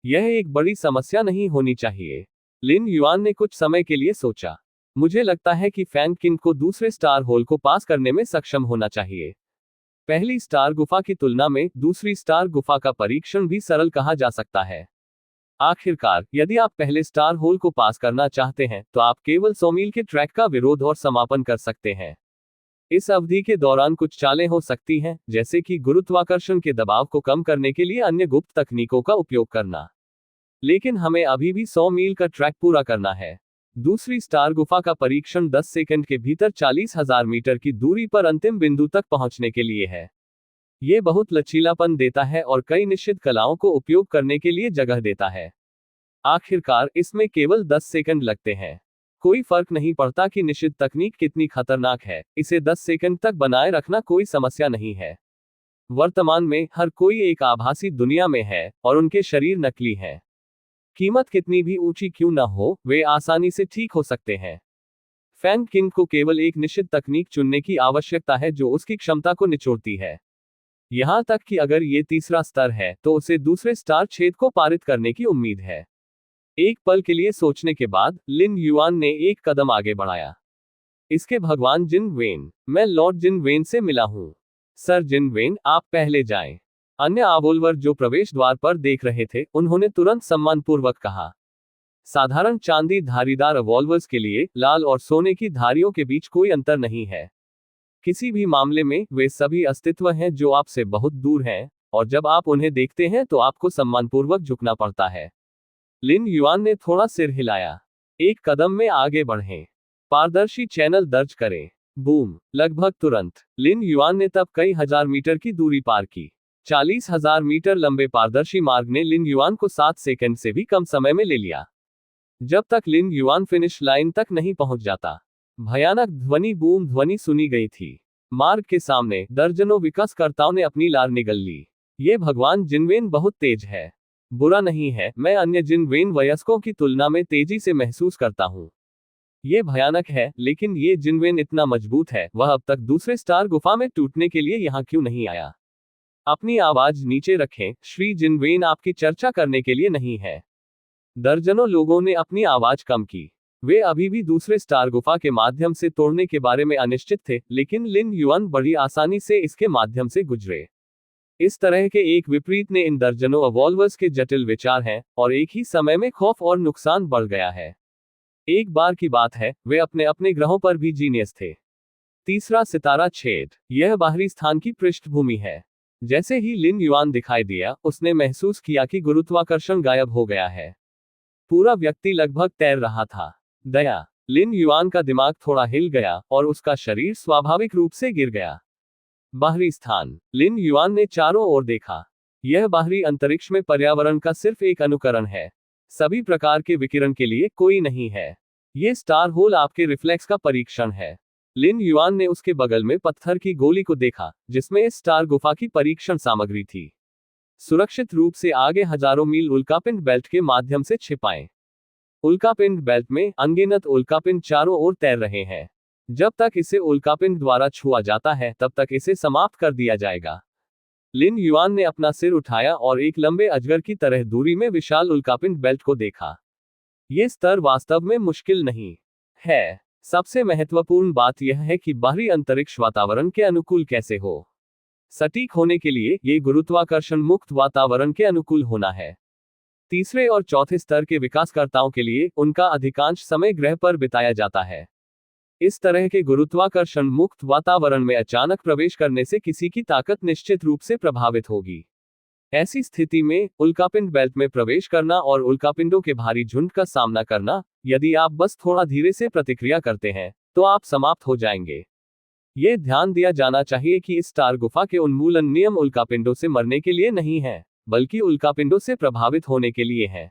यह एक बड़ी समस्या नहीं होनी चाहिए। लिन युआन ने कुछ समय के लिए सोचा। मुझे लगता है कि फैंग किंग को दूसरे स्टार होल को पास करने में सक्षम होना चाहिए। पहली स्टार गुफा की तुलना में दूसरी स्टार गुफा का परीक्षण भी सरल कहा जा सकता है। आखिरकार, यदि आप पहले स्टार होल को पास करना चाहते हैं, तो आप केवल 100 मील के ट्रैक का विरोध और समापन कर सकते हैं। इस अवधि के दौरान कुछ चालें हो सकती हैं, जैसे कि गुरुत्वाकर्षण के दबाव को कम करने के लिए अन्य गुप्त तकनीकों का उपयोग करना। लेकिन हमें अभी भी 100 मील का ट्रैक पूरा करना है। दूसरी स्टार गुफा का परीक्षण 10 सेकंड के भीतर 40,000 मीटर की दूरी पर अंतिम बिंदु तक पहुंचने के लिए है। ये बहुत लचीलापन देता है और कई निश्चित कलाओं को उपयोग करने के लिए जगह देता है। आखिरकार, इसमें केवल 10 सेकंड लगते हैं। कोई फर्क नहीं पड़ता कि निश्चित तकनीक कितनी खतरनाक है, इसे 10 सेकंड तक बनाए रखना कोई समस्या नहीं है। वर्तमान में हर कोई एक आभासी दुनिया में है और उनके शरीर नकली हैं। कीमत कितनी भी ऊंची क्यों न हो, वे आसानी से ठीक हो सकते हैं। फैंग किंग को केवल एक निश्चित तकनीक चुनने की आवश्यकता है जो उसकी क्षमता को निचोड़ती है। यहां तक कि अगर ये तीसरा स्तर है, तो उसे दूसरे स्टार छेद को पारित करने की उम्मीद है। एक पल के लिए सोचने के बाद लिन युआन ने एक कदम आगे बढ़ाया। इसके भगवान जिन वेन, मैं लॉर्ड जिन वेन से मिला हूं। सर जिन वेन, आप पहले जाएं। अन्य आबोलवर जो प्रवेश द्वार पर देख रहे थे, उन्होंने तुरंत सम्मानपूर्वक कहा। साधारण चांदी धारीदार रिवॉल्वर्स के लिए लाल और सोने की धारियों के बीच कोई अंतर नहीं है। किसी भी मामले में वे सभी अस्तित्व हैं जो आपसे बहुत दूर हैं, और जब आप उन्हें देखते हैं तो आपको सम्मानपूर्वक झुकना पड़ता है। लिन युआन ने थोड़ा सिर हिलाया। एक कदम में आगे बढ़ें। पारदर्शी चैनल दर्ज करें। बूम! लगभग तुरंत लिन युआन ने तब कई हजार मीटर की दूरी पार की। 40,000 मीटर लंबे पारदर्शी मार्ग ने लिन युआन को 7 सेकंड से भी कम समय में ले लिया। जब तक लिन युआन फिनिश लाइन तक नहीं पहुंच जाता, भयानक ध्वनि बूम ध्वनि सुनी गई थी। मार्ग के सामने दर्जनों विकासकर्ताओं ने अपनी लार निगल ली। ये भगवान जिनवेन बहुत तेज है। बुरा नहीं है, मैं अन्य जिनवेन वयस्कों की तुलना में तेजी से महसूस करता हूं। ये भयानक है, लेकिन ये जिनवेन इतना मजबूत है, वह अब तक दूसरे स्टार गुफा में टूटने के लिए यहां क्यों नहीं आया? अपनी आवाज नीचे रखें, श्री जिनवेन आपकी चर्चा करने के लिए नहीं है। दर्जनों लोगों ने अपनी आवाज कम की। वे अभी भी दूसरे स्टार गुफा के माध्यम से तोड़ने के बारे में अनिश्चित थे, लेकिन लिन युआन बड़ी आसानी से इसके माध्यम से गुजरे। इस तरह के एक विपरीत ने इन दर्जनों अवॉल्वर्स के जटिल विचार हैं, और एक ही समय में खौफ और नुकसान बढ़ गया है। एक बार की बात है, वे अपने अपने ग्रहों पर भी जीनियस थे। तीसरा सितारा छेद, यह बाहरी स्थान की पृष्ठभूमि है। जैसे ही लिन युआन दिखाई दिया, उसने महसूस किया कि गुरुत्वाकर्षण गायब हो गया है। पूरा व्यक्ति लगभग तैर रहा था। दया! लिन युआन का दिमाग थोड़ा हिल गया और उसका शरीर स्वाभाविक रूप से गिर गया। बाहरी स्थान। लिन युआन ने चारों ओर देखा। यह बाहरी अंतरिक्ष में पर्यावरण का सिर्फ एक अनुकरण है। सभी प्रकार के विकिरण के लिए कोई नहीं है। ये स्टार होल आपके रिफ्लेक्स का परीक्षण है। लिन युआन ने उसके बगल में पत्थर की गोली को देखा, जिसमें इस स्टार गुफा की परीक्षण सामग्री थी। सुरक्षित रूप से आगे हजारों मील उल्कापिंड बेल्ट के माध्यम से छिपाएं। उल्कापिंड बेल्ट में अनगिनत उल्कापिंड चारों ओर तैर रहे हैं। जब तक इसे उल्कापिंड द्वारा छुआ जाता है, तब तक इसे समाप्त कर दिया जाएगा। लिन युआन ने अपना सिर उठाया और एक लंबे अजगर की तरह दूरी में विशाल उल्कापिंड बेल्ट को देखा। ये स्तर वास्तव में मुश्किल नहीं है। सबसे महत्वपूर्ण बात यह है कि बाहरी अंतरिक्ष वातावरण के अनुकूल कैसे हो। सटीक होने के लिए ये गुरुत्वाकर्षण मुक्त वातावरण के अनुकूल होना है। तीसरे और चौथे स्तर के विकासकर्ताओं के लिए उनका अधिकांश समय ग्रह पर बिताया जाता है। इस तरह के गुरुत्वाकर्षण मुक्त वातावरण में अचानक प्रवेश करने से किसी की ताकत निश्चित रूप से प्रभावित होगी। ऐसी स्थिति में उल्कापिंड बेल्ट में प्रवेश करना और उल्कापिंडों के भारी झुंड का सामना करना, यदि आप बस थोड़ा धीरे से प्रतिक्रिया करते हैं, तो आप समाप्त हो जाएंगे। ये ध्यान दिया जाना चाहिए कि इस स्टार गुफा के उन्मूलन नियम उल्कापिंडों से मरने के लिए नहीं है, बल्कि उल्कापिंडों से प्रभावित होने के लिए है।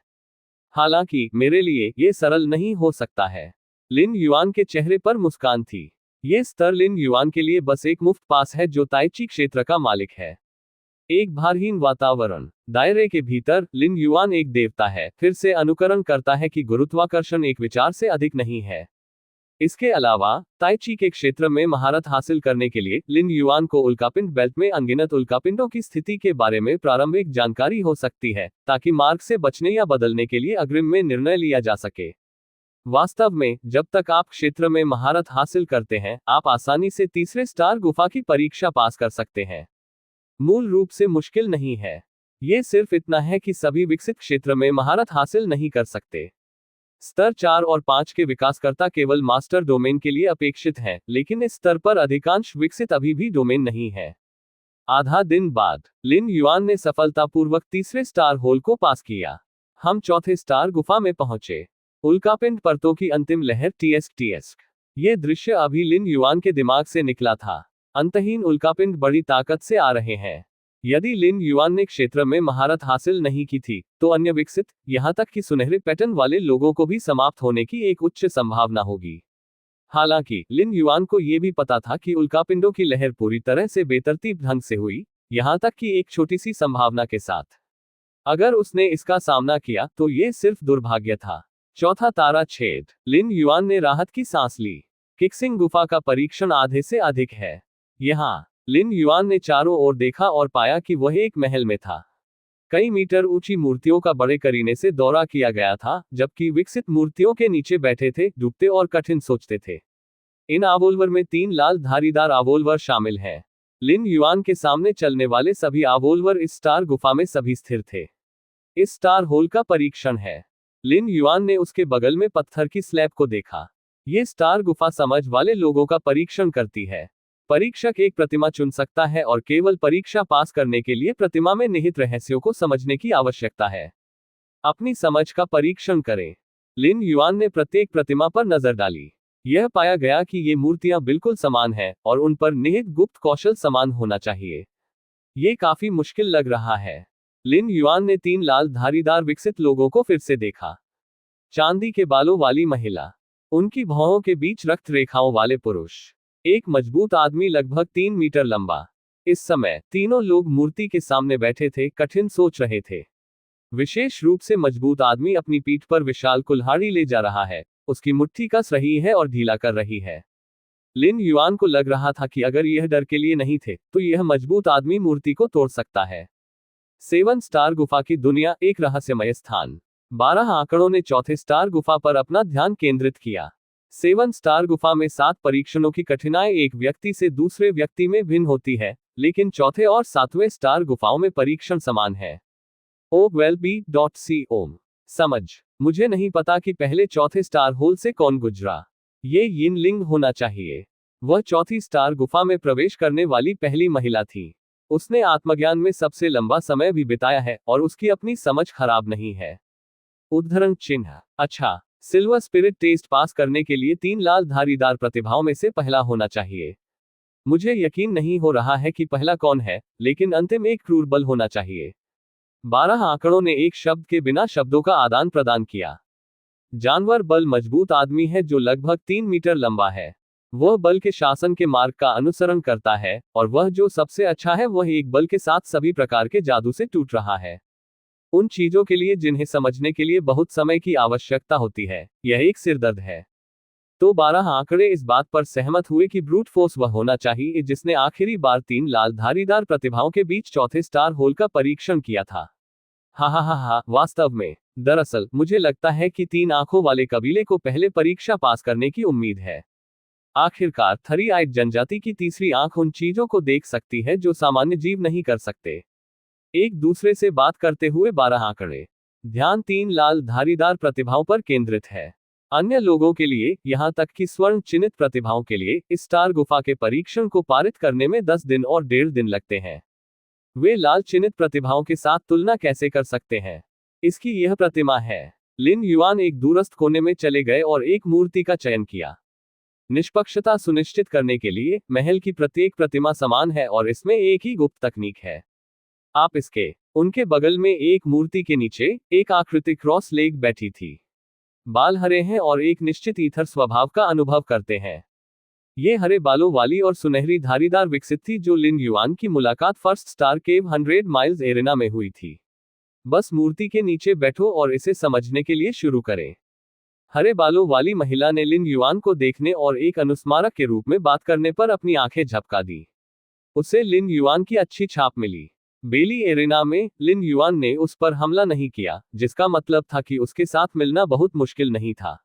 हालांकि मेरे लिए ये सरल नहीं हो सकता है। लिन युआन के चेहरे पर मुस्कान थी। ये स्तर लिन युआन के लिए बस एक मुफ्त पास है जो ताइची क्षेत्र का मालिक है। एक भारहीन वातावरण। दायरे के भीतर लिन युआन एक देवता है, फिर से अनुकरण करता है कि गुरुत्वाकर्षण एक विचार से अधिक नहीं है। इसके अलावा ताइची के क्षेत्र में महारत हासिल करने के लिए लिन युआन को उल्कापिंड बेल्ट में अनगिनत उल्कापिंडों की स्थिति के बारे में प्रारंभिक जानकारी हो सकती है, ताकि मार्ग से बचने या बदलने के लिए अग्रिम में निर्णय लिया जा सके। वास्तव में जब तक आप क्षेत्र में महारत हासिल करते हैं, आप आसानी से तीसरे स्टार गुफा की परीक्षा पास कर सकते हैं। मूल रूप से मुश्किल नहीं है। ये सिर्फ इतना है कि सभी विकसित क्षेत्र में महारत हासिल नहीं कर सकते। स्तर 4 और 5 के विकासकर्ता केवल मास्टर डोमेन के लिए अपेक्षित हैं, लेकिन इस स्तर पर अधिकांश विकसित अभी भी डोमेन नहीं है। आधा दिन बाद लिन युआन ने सफलतापूर्वक तीसरे स्टार होल को पास किया। हम चौथे स्टार गुफा में पहुंचे। उल्कापिंड परतों की अंतिम लहर टीएस। ये दृश्य अभी लिन युआन के दिमाग से निकला था। अंतहीन उल्कापिंड बड़ी ताकत से आ रहे हैं। यदि लिन युआन ने क्षेत्र में महारत हासिल नहीं की थी, तो अन्य विकसित, यहां तक कि सुनहरे पैटर्न वाले लोगों को भी समाप्त होने की एक उच्च संभावना होगी। हालांकि लिन युआन को यह भी पता था कि उल्कापिंडों की लहर पूरी तरह से बेतरतीब ढंग से हुई, यहां तक कि एक छोटी सी संभावना के साथ। अगर उसने इसका सामना किया तो यह सिर्फ दुर्भाग्य था। चौथा तारा छेद। लिन युआन ने राहत की सांस ली। किक्सिंग गुफा का परीक्षण आधे से अधिक है। यहाँ लिन युआन ने चारों ओर देखा और पाया कि वह एक महल में था। कई मीटर ऊंची मूर्तियों का बड़े करीने से दौरा किया गया था, जबकि विकसित मूर्तियों के नीचे बैठे थे, डूबते और कठिन सोचते थे। इन आवोल्वर में 3 लाल धारीदार आवोल्वर शामिल हैं। लिन युआन के सामने चलने वाले सभी आवोल्वर इस स्टार गुफा में सभी स्थिर थे। इस स्टार होल का परीक्षण है। लिन युआन ने उसके बगल में पत्थर की स्लैब को देखा। ये स्टार गुफा समझ वाले लोगों का परीक्षण करती है। परीक्षक एक प्रतिमा चुन सकता है और केवल परीक्षा पास करने के लिए प्रतिमा में निहित रहस्यों को समझने की आवश्यकता है। अपनी समझ का परीक्षण करें। लिन युआन ने प्रत्येक प्रतिमा पर नजर डाली। यह पाया गया कि ये मूर्तियां बिल्कुल समान हैं और उन पर निहित गुप्त कौशल समान होना चाहिए। ये काफी मुश्किल लग रहा है। लिन युआन ने 3 लाल धारीदार विकसित लोगों को फिर से देखा। चांदी के बालों वाली महिला, उनकी भौहों के बीच रक्त रेखाओं वाले पुरुष, एक मजबूत आदमी लगभग 3 मीटर लंबा। इस समय तीनों लोग मूर्ति के सामने बैठे थे, कठिन सोच रहे थे। विशेष रूप से मजबूत आदमी अपनी पीठ पर विशाल कुल्हाड़ी ले जा रहा है, उसकी मुट्ठी कस रही है और ढीला कर रही है। लिन युआन को लग रहा था कि अगर यह डर के लिए नहीं थे, तो यह मजबूत आदमी मूर्ति को तोड़ सकता है। 7 स्टार गुफा की दुनिया, एक रहस्यमय स्थान। 12 आंकड़ों ने चौथे स्टार गुफा पर अपना ध्यान केंद्रित किया। 7 स्टार गुफा में 7 परीक्षणों की कठिनाई एक व्यक्ति से दूसरे व्यक्ति में भिन्न होती है, लेकिन चौथे और 7वें स्टार गुफाओं में परीक्षण समान है। OWellbe.com। समझ। मुझे नहीं पता कि पहले चौथे स्टार होल से कौन गुजरा। ये यिनलिंग होना चाहिए। वह चौथी स्टार गुफा में प्रवेश करने वाली पहली महिला थी। उसने आत्मज्ञान में सबसे लंबा समय भी बिताया है और उसकी अपनी समझ खराब नहीं है। उद्धरण चिन्ह। अच्छा, सिल्वर स्पिरिट टेस्ट पास करने के लिए 3 लाल धारीदार प्रतिभाओं में से पहला होना चाहिए। मुझे यकीन नहीं हो रहा है कि पहला कौन है, लेकिन अंतिम एक क्रूर बल होना चाहिए। 12 आंकड़ों ने एक शब्द के बिना शब्दों का आदान प्रदान किया। जानवर बल मजबूत आदमी है जो लगभग 3 मीटर लंबा है। वह बल के शासन के मार्ग का अनुसरण करता है, और वह जो सबसे अच्छा है वह एक बल के साथ सभी प्रकार के जादू से टूट रहा है। उन चीजों के लिए जिन्हें समझने के लिए बहुत समय की आवश्यकता होती है, यह एक सिरदर्द है। तो 12 आंकड़े इस बात पर सहमत हुए कि ब्रूट फोर्स वह होना चाहिए जिसने आखिरी बार 3 लाल धारीदार प्रतिभाओं के बीच चौथे स्टार होल का परीक्षण किया था। हा, वास्तव में। दरअसल मुझे लगता है कि 3 आंखों वाले कबीले को पहले परीक्षा पास करने की उम्मीद है। आखिरकार थरी आइट जनजाति की तीसरी आंख उन चीजों को देख सकती है जो सामान्य जीव नहीं कर सकते। एक दूसरे से बात करते हुए 12 आंकड़े। ध्यान 3 लाल धारीदार प्रतिभाओं पर केंद्रित है। अन्य लोगों के लिए, यहां तक कि स्वर्ण चिन्हित प्रतिभाओं के लिए, इस स्टार गुफा के परीक्षण को पारित करने में 10 दिन और 1.5 दिन लगते हैं। वे लाल चिन्हित प्रतिभाओं के साथ तुलना कैसे कर सकते हैं? इसकी यह प्रतिमा है। लिन युआन एक दूरस्थ कोने में चले गए और एक मूर्ति का चयन किया। निष्पक्षता सुनिश्चित करने के लिए, महल की प्रत्येक प्रतिमा समान है और इसमें एक ही गुप्त तकनीक है। आप इसके उनके बगल में एक मूर्ति के नीचे एक आकृति क्रॉस लेग बैठी थी। बाल हरे हैं और एक निश्चित ईथर स्वभाव का अनुभव करते हैं। ये हरे बालों वाली और सुनहरी धारीदार विकसित थी जो लिन युआन की मुलाकात फर्स्ट स्टार केव 100 माइल्स एरिना में हुई थी। बस मूर्ति के नीचे बैठो और इसे समझने के लिए शुरू करें। हरे बालों वाली महिला ने लिन युआन को देखने और एक अनुस्मारक के रूप में बात करने पर अपनी आंखें झपका दी। उसे लिन युआन की अच्छी छाप मिली। बेली एरिना में लिन युआन ने उस पर हमला नहीं किया, जिसका मतलब था कि उसके साथ मिलना बहुत मुश्किल नहीं था।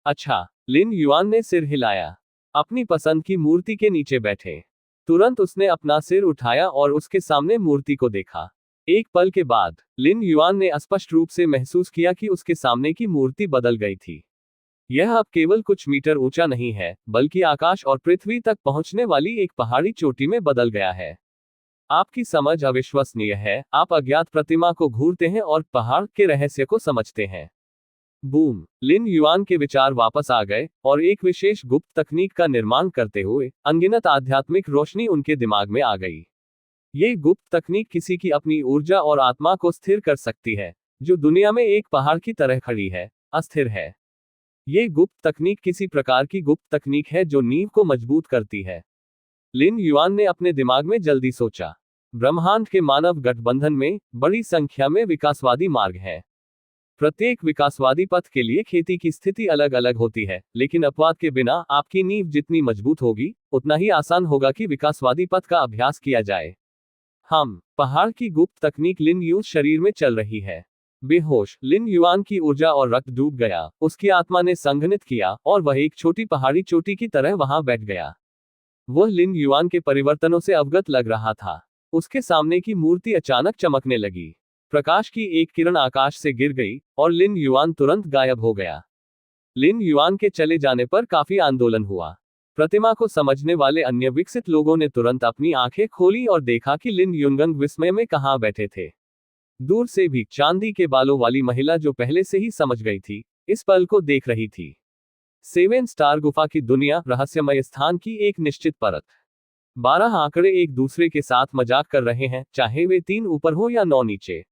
अच्छा, लिन युआन ने सिर हिलाया। अपनी पसंद की मूर्ति के नीचे बैठे। तुरंत उसने अपना सिर उठाया और उसके सामने मूर्ति को देखा। एक पल के बाद लिन युआन ने स्पष्ट रूप से महसूस किया कि उसके सामने की मूर्ति बदल गई थी। यह अब केवल कुछ मीटर ऊंचा नहीं है, बल्कि आकाश और पृथ्वी तक पहुंचने वाली एक पहाड़ी चोटी में बदल गया है। आपकी समझ अविश्वसनीय है। आप अज्ञात प्रतिमा को घूरते हैं और पहाड़ के रहस्य को समझते हैं। बूम! लिन युआन के विचार वापस आ गए और एक विशेष गुप्त तकनीक का निर्माण करते हुए अनगिनत आध्यात्मिक रोशनी उनके दिमाग में आ गई। ये गुप्त तकनीक किसी की अपनी ऊर्जा और आत्मा को स्थिर कर सकती है, जो दुनिया में एक पहाड़ की तरह खड़ी है, अस्थिर है। ये गुप्त तकनीक किसी प्रकार की गुप्त तकनीक है जो नींव को मजबूत करती है। लिन युआन ने अपने दिमाग में जल्दी सोचा। ब्रह्मांड के मानव गठबंधन में बड़ी संख्या में विकासवादी मार्ग हैं। प्रत्येक विकासवादी पथ के लिए खेती की स्थिति अलग अलग होती है, लेकिन अपवाद के बिना आपकी नींव जितनी मजबूत होगी, उतना ही आसान होगा कि विकासवादी पथ का अभ्यास किया जाए। हम पहाड़ की गुप्त तकनीक लिन युआन शरीर में चल रही है। बेहोश लिन युआन की ऊर्जा और रक्त डूब गया। उसकी आत्मा ने संघनित किया और वह एक छोटी पहाड़ी चोटी की तरह वहां बैठ गया। वह लिन युआन के परिवर्तनों से अवगत लग रहा था। उसके सामने की मूर्ति अचानक चमकने लगी। प्रकाश की एक किरण आकाश से गिर गई और लिन युआन तुरंत गायब हो गया। लिन युआन के चले जाने पर काफी आंदोलन हुआ। प्रतिमा को समझने वाले अन्य विकसित लोगों ने तुरंत अपनी आंखें खोली और देखा कि लिन युनगंग विस्मय में कहां बैठे थे। दूर से भी चांदी के बालों वाली महिला जो पहले से ही समझ गई थी, इस पल को देख रही थी। 7 स्टार गुफा की दुनिया, रहस्यमय स्थान की एक निश्चित परत। 12 आंकड़े एक दूसरे के साथ मजाक कर रहे हैं, चाहे वे 3 ऊपर हो या 9 नीचे।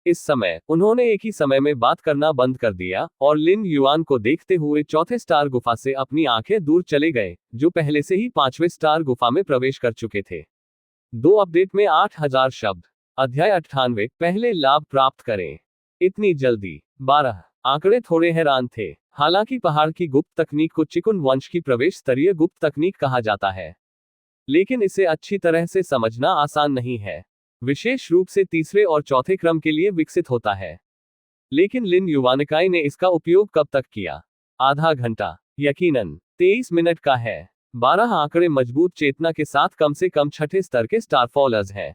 इस समय उन्होंने एक ही समय में बात करना बंद कर दिया और लिन युआन को देखते हुए चौथे स्टार गुफा से अपनी आंखें दूर चले गए, जो पहले से ही 5वें स्टार गुफा में प्रवेश कर चुके थे। 2 अपडेट में 8000 शब्द। अध्याय 98, पहले लाभ प्राप्त करें। इतनी जल्दी? 12 आंकड़े थोड़े हैरान थे। हालांकि पहाड़ की गुप्त तकनीक को चिकुन वंश की प्रवेश स्तरीय गुप्त तकनीक कहा जाता है, लेकिन इसे अच्छी तरह से समझना आसान नहीं है। विशेष रूप से तीसरे और चौथे क्रम के लिए विकसित होता है। लेकिन लिन युवानिकाई ने इसका उपयोग कब तक किया? आधा घंटा? यकीनन 23 मिनट का है। 12 आंकड़े मजबूत चेतना के साथ कम से कम छठे स्तर के स्टारफॉलर्स हैं।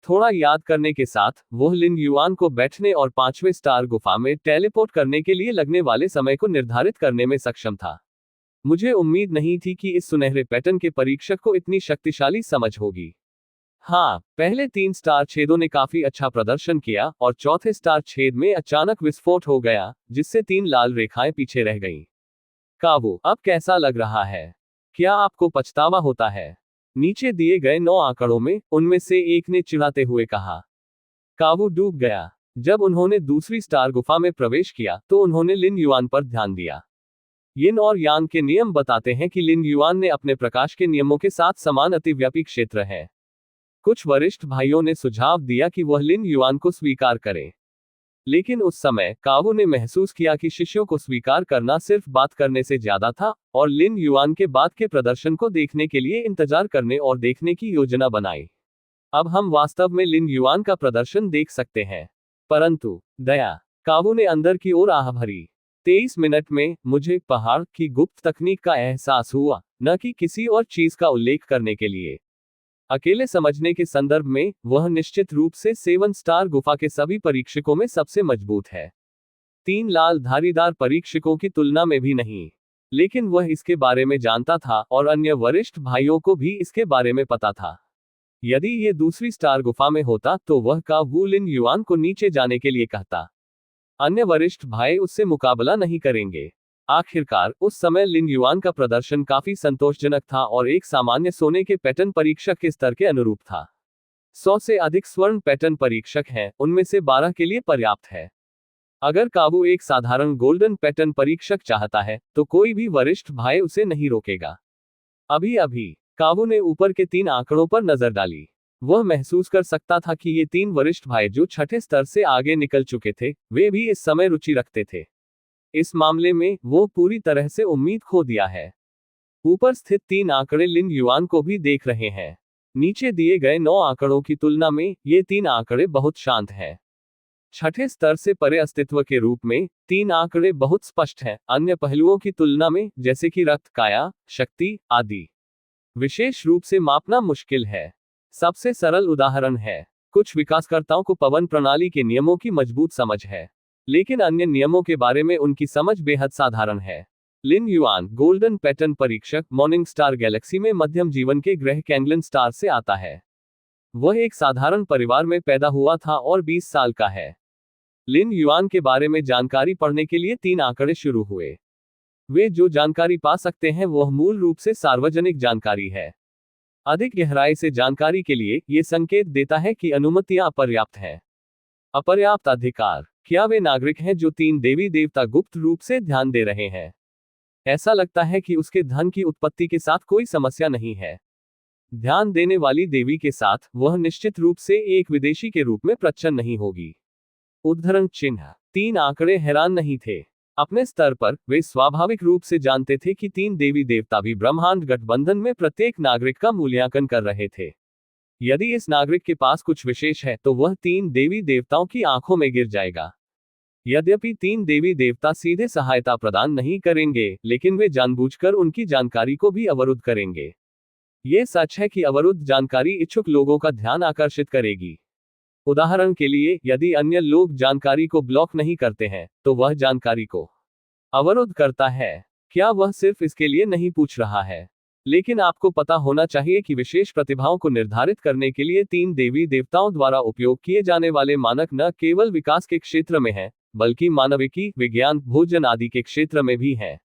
थोड़ा याद करने के साथ वह लिन युआन को बैठने और 5वें स्टार गुफा में टेलीपोर्ट करने के लिए लगने वाले समय को निर्धारित करने में सक्षम था। मुझे उम्मीद नहीं थी कि इस सुनहरे पैटर्न के परीक्षक को इतनी शक्तिशाली समझ होगी। हाँ, पहले 3 स्टार छेदों ने काफी अच्छा प्रदर्शन किया और चौथे स्टार छेद में अचानक विस्फोट हो गया, जिससे 3 लाल रेखाएं पीछे रह गईं। काबू, अब कैसा लग रहा है? क्या आपको पछतावा होता है? नीचे दिए गए 9 आंकड़ों में उनमें से एक ने चिढ़ाते हुए कहा। कावू डूब गया। जब उन्होंने दूसरी स्टार गुफा में प्रवेश किया तो उन्होंने लिन युआन पर ध्यान दिया। यिन और यांग के नियम बताते हैं कि लिन युआन ने अपने प्रकाश के नियमों के साथ समान अतिव्यापी क्षेत्र है। कुछ वरिष्ठ भाइयों ने सुझाव दिया कि वह लिन युआन को स्वीकार करें, लेकिन उस समय कावू ने महसूस किया कि शिष्यों को स्वीकार करना सिर्फ बात करने से ज्यादा था और लिन युआन के बाद के प्रदर्शन को देखने के लिए इंतजार करने और देखने की योजना बनाई। अब हम वास्तव में लिन युआन का प्रदर्शन देख सकते हैं। परंतु दया, कावू ने अंदर की ओर आह भरी। 23 मिनट में मुझे पहाड़ की गुप्त तकनीक का एहसास हुआ, न कि किसी और चीज का उल्लेख करने के लिए। अकेले समझने के संदर्भ में वह निश्चित रूप से 7 स्टार गुफा के सभी परीक्षकों में सबसे मजबूत है। 3 लाल धारीदार परीक्षकों की तुलना में भी नहीं। लेकिन वह इसके बारे में जानता था और अन्य वरिष्ठ भाइयों को भी इसके बारे में पता था। यदि ये दूसरी स्टार गुफा में होता तो वह कावू लिन युआन को नीचे जाने के लिए कहता। अन्य वरिष्ठ भाई उससे मुकाबला नहीं करेंगे। आखिरकार उस समय लिन युआन का प्रदर्शन काफी संतोषजनक था और एक सामान्य सोने के पैटर्न परीक्षक के स्तर के अनुरूप था। 100 से अधिक स्वर्ण पैटर्न परीक्षक हैं, उनमें से 12 के लिए पर्याप्त है। अगर कावू एक साधारण गोल्डन पैटर्न परीक्षक चाहता है तो कोई भी वरिष्ठ भाई उसे नहीं रोकेगा। अभी अभी कावू ने ऊपर के 3 आंकड़ों पर नजर डाली। वह महसूस कर सकता था कि ये 3 वरिष्ठ भाई जो छठे स्तर से आगे निकल चुके थे, वे भी इस समय रुचि रखते थे। इस मामले में वो पूरी तरह से उम्मीद खो दिया है। ऊपर स्थित 3 आंकड़े लिन युआन को भी देख रहे हैं। नीचे दिए गए 9 आंकड़ों की तुलना में ये 3 आंकड़े बहुत शांत हैं। छठे स्तर से परे अस्तित्व के रूप में 3 आंकड़े बहुत स्पष्ट हैं, अन्य पहलुओं की तुलना में, जैसे कि रक्त, काया, शक्ति आदि, विशेष रूप से मापना मुश्किल है। सबसे सरल उदाहरण है, कुछ विकासकर्ताओं को पवन प्रणाली के नियमों की मजबूत समझ है, लेकिन अन्य नियमों के बारे में उनकी समझ बेहद साधारण है। लिन युआन गोल्डन पैटर्न परीक्षक मॉर्निंग स्टार गैलेक्सी में मध्यम जीवन के ग्रह कैंगलन स्टार से आता है। वह एक साधारण परिवार में पैदा हुआ था और 20 साल का है। लिन युआन के बारे में जानकारी पढ़ने के लिए 3 आंकड़े शुरू हुए। वे जो जानकारी पा सकते हैं वह मूल रूप से सार्वजनिक जानकारी है। अधिक गहराई से जानकारी के लिए यह संकेत देता है कि अनुमतियां अपर्याप्त हैं। अपर्याप्त अधिकार, क्या वे नागरिक हैं जो 3 देवी देवता गुप्त रूप से ध्यान दे रहे हैं? ऐसा लगता है कि उसके धन की उत्पत्ति के साथ कोई समस्या नहीं है। ध्यान देने वाली देवी के साथ वह निश्चित रूप से एक विदेशी के रूप में प्रच्छन्न नहीं होगी। उद्धरण चिन्ह। 3 आंकड़े हैरान नहीं थे। अपने स्तर पर वे स्वाभाविक रूप से जानते थे कि 3 देवी देवता भी ब्रह्मांड गठबंधन में प्रत्येक नागरिक का मूल्यांकन कर रहे थे। यदि इस नागरिक के पास कुछ विशेष है तो वह 3 देवी देवताओं की आंखों में गिर जाएगा। यद्यपि 3 देवी देवता सीधे सहायता प्रदान नहीं करेंगे, लेकिन वे जानबूझकर उनकी जानकारी को भी अवरुद्ध करेंगे। ये सच है कि अवरुद्ध जानकारी इच्छुक लोगों का ध्यान आकर्षित करेगी। उदाहरण के लिए, यदि अन्य लोग जानकारी को ब्लॉक नहीं करते हैं, तो वह जानकारी को अवरुद्ध करता है। क्या वह सिर्फ इसके लिए नहीं पूछ रहा है? लेकिन आपको पता होना चाहिए कि विशेष प्रतिभाओं को निर्धारित करने के लिए 3 देवी देवताओं द्वारा उपयोग किए जाने वाले मानक न केवल विकास के क्षेत्र में हैं, बल्कि मानविकी, विज्ञान, भोजन आदि के क्षेत्र में भी हैं।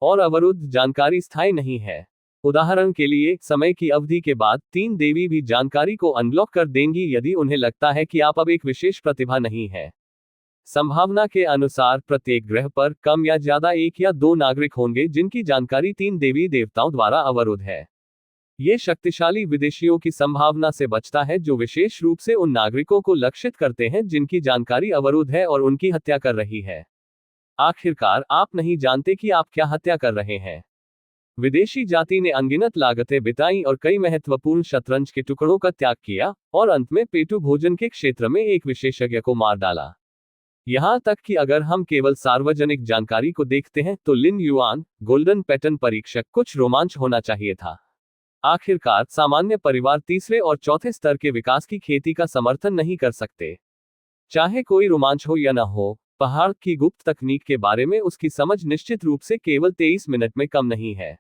और अवरुद्ध जानकारी स्थायी नहीं है। उदाहरण के लिए, समय की अवधि के बाद 3 देवी भी जानकारी को अनब्लॉक कर देंगी यदि उन्हें लगता है कि आप अब एक विशेष प्रतिभा नहीं है। संभावना के अनुसार प्रत्येक ग्रह पर कम या ज्यादा 1 या 2 नागरिक होंगे जिनकी जानकारी 3 देवी देवताओं द्वारा अवरुद्ध है। ये शक्तिशाली विदेशियों की संभावना से बचता है जो विशेष रूप से उन नागरिकों को लक्षित करते हैं जिनकी जानकारी अवरुद्ध है और उनकी हत्या कर रही है। आखिरकार आप नहीं जानते कि आप क्या हत्या कर रहे हैं। विदेशी जाति ने अनगिनत लागतें बिताई और कई महत्वपूर्ण शतरंज के टुकड़ों का त्याग किया और अंत में पेटू भोजन के क्षेत्र में एक विशेषज्ञ को मार डाला। यहां तक कि अगर हम केवल सार्वजनिक जानकारी को देखते हैं तो लिन युआन गोल्डन पैटर्न परीक्षक कुछ रोमांच होना चाहिए था। आखिरकार सामान्य परिवार तीसरे और चौथे स्तर के विकास की खेती का समर्थन नहीं कर सकते। चाहे कोई रोमांच हो या न हो, पहाड़ की गुप्त तकनीक के बारे में उसकी समझ निश्चित रूप से केवल 23 मिनट में कम नहीं है।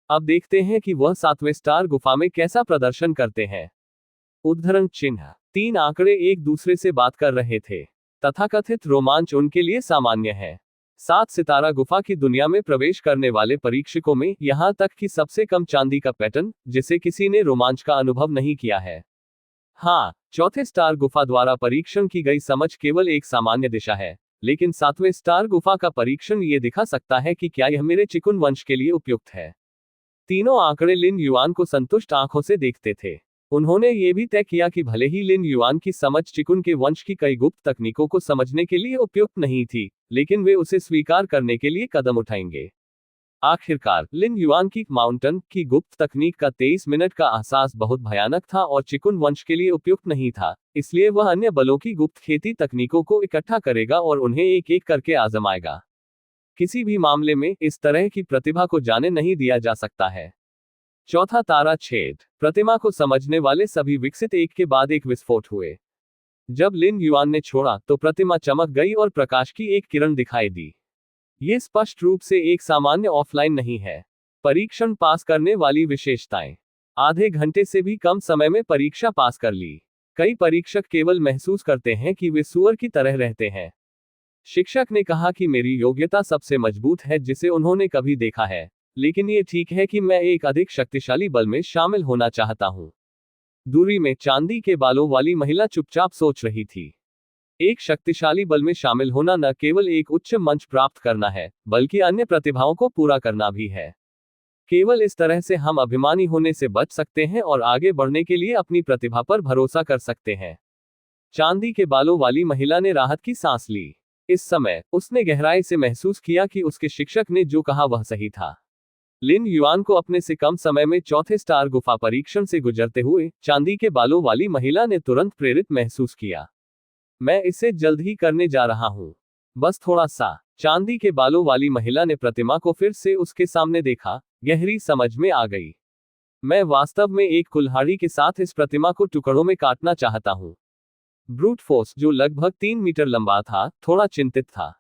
अब देखते हैं कि वह 7वें स्टार गुफा में कैसा प्रदर्शन करते हैं। उद्धरण चिन्ह। 3 आंकड़े एक दूसरे से बात कर रहे थे। तथाकथित रोमांच उनके लिए सामान्य है। 7 सितारा गुफा की दुनिया में प्रवेश करने वाले परीक्षकों में यहां तक कि सबसे कम चांदी का पैटर्न, जिसे किसी ने रोमांच का अनुभव नहीं किया है। हाँ, चौथे स्टार गुफा द्वारा परीक्षण की गई समझ केवल एक सामान्य दिशा है, लेकिन 7वें स्टार गुफा का परीक्षण ये दिखा सकता है कि क्या यह मेरे चिकुन वंश के लिए उपयुक्त है। तीनों आंकड़े लिन युआन को संतुष्ट आंखों से देखते थे। उन्होंने ये भी तय किया कि भले ही लिन युआन की समझ चिकुन के वंश की कई गुप्त तकनीकों को समझने के लिए उपयुक्त नहीं थी, लेकिन वे उसे स्वीकार करने के लिए कदम उठाएंगे। आखिरकार लिन युआन की माउंटन की गुप्त तकनीक का 23 मिनट का एहसास बहुत भयानक था और चिकुन वंश के लिए उपयुक्त नहीं था, इसलिए वह अन्य बलों की गुप्त खेती तकनीकों को इकट्ठा करेगा और उन्हें एक एक करके आजमाएगा। किसी भी मामले में इस तरह की प्रतिभा को जाने नहीं दिया जा सकता है। चौथा तारा छेद। प्रतिमा को समझने वाले सभी विकसित एक के बाद एक विस्फोट हुए। जब लिन युआन ने छोड़ा तो प्रतिमा चमक गई और प्रकाश की एक किरण दिखाई दी। ये स्पष्ट रूप से एक सामान्य ऑफलाइन नहीं है। परीक्षण पास करने वाली विशेषताएं। आधे घंटे से भी कम समय में परीक्षा पास कर ली। कई परीक्षक केवल महसूस करते हैं कि वे सुअर की तरह रहते हैं। शिक्षक ने कहा कि मेरी योग्यता सबसे मजबूत है जिसे उन्होंने कभी देखा है, लेकिन ये ठीक है कि मैं एक अधिक शक्तिशाली बल में शामिल होना चाहता हूं। दूरी में चांदी के बालों वाली महिला चुपचाप सोच रही थी। एक शक्तिशाली बल में शामिल होना न केवल एक उच्च मंच प्राप्त करना है, बल्कि अन्य प्रतिभाओं को पूरा करना भी है। केवल इस तरह से हम अभिमानी होने से बच सकते हैं और आगे बढ़ने के लिए अपनी प्रतिभा पर भरोसा कर सकते हैं। चांदी के बालों वाली महिला ने राहत की सांस ली। इस समय उसने गहराई से महसूस किया कि उसके शिक्षक ने जो कहा वह सही था। लिन युआन को अपने से कम समय में चौथे स्टार गुफा परीक्षण से गुजरते हुए चांदी के बालों वाली महिला ने तुरंत प्रेरित महसूस किया। मैं इसे जल्द ही करने जा रहा हूं, बस थोड़ा सा। चांदी के बालों वाली महिला ने प्रतिमा को फिर से उसके सामने देखा। गहरी समझ में आ गई। मैं वास्तव में एक कुल्हाड़ी के साथ इस प्रतिमा को टुकड़ों में काटना चाहता हूं। ब्रूट फोर्स, जो लगभग 3 मीटर लंबा था, थोड़ा चिंतित था।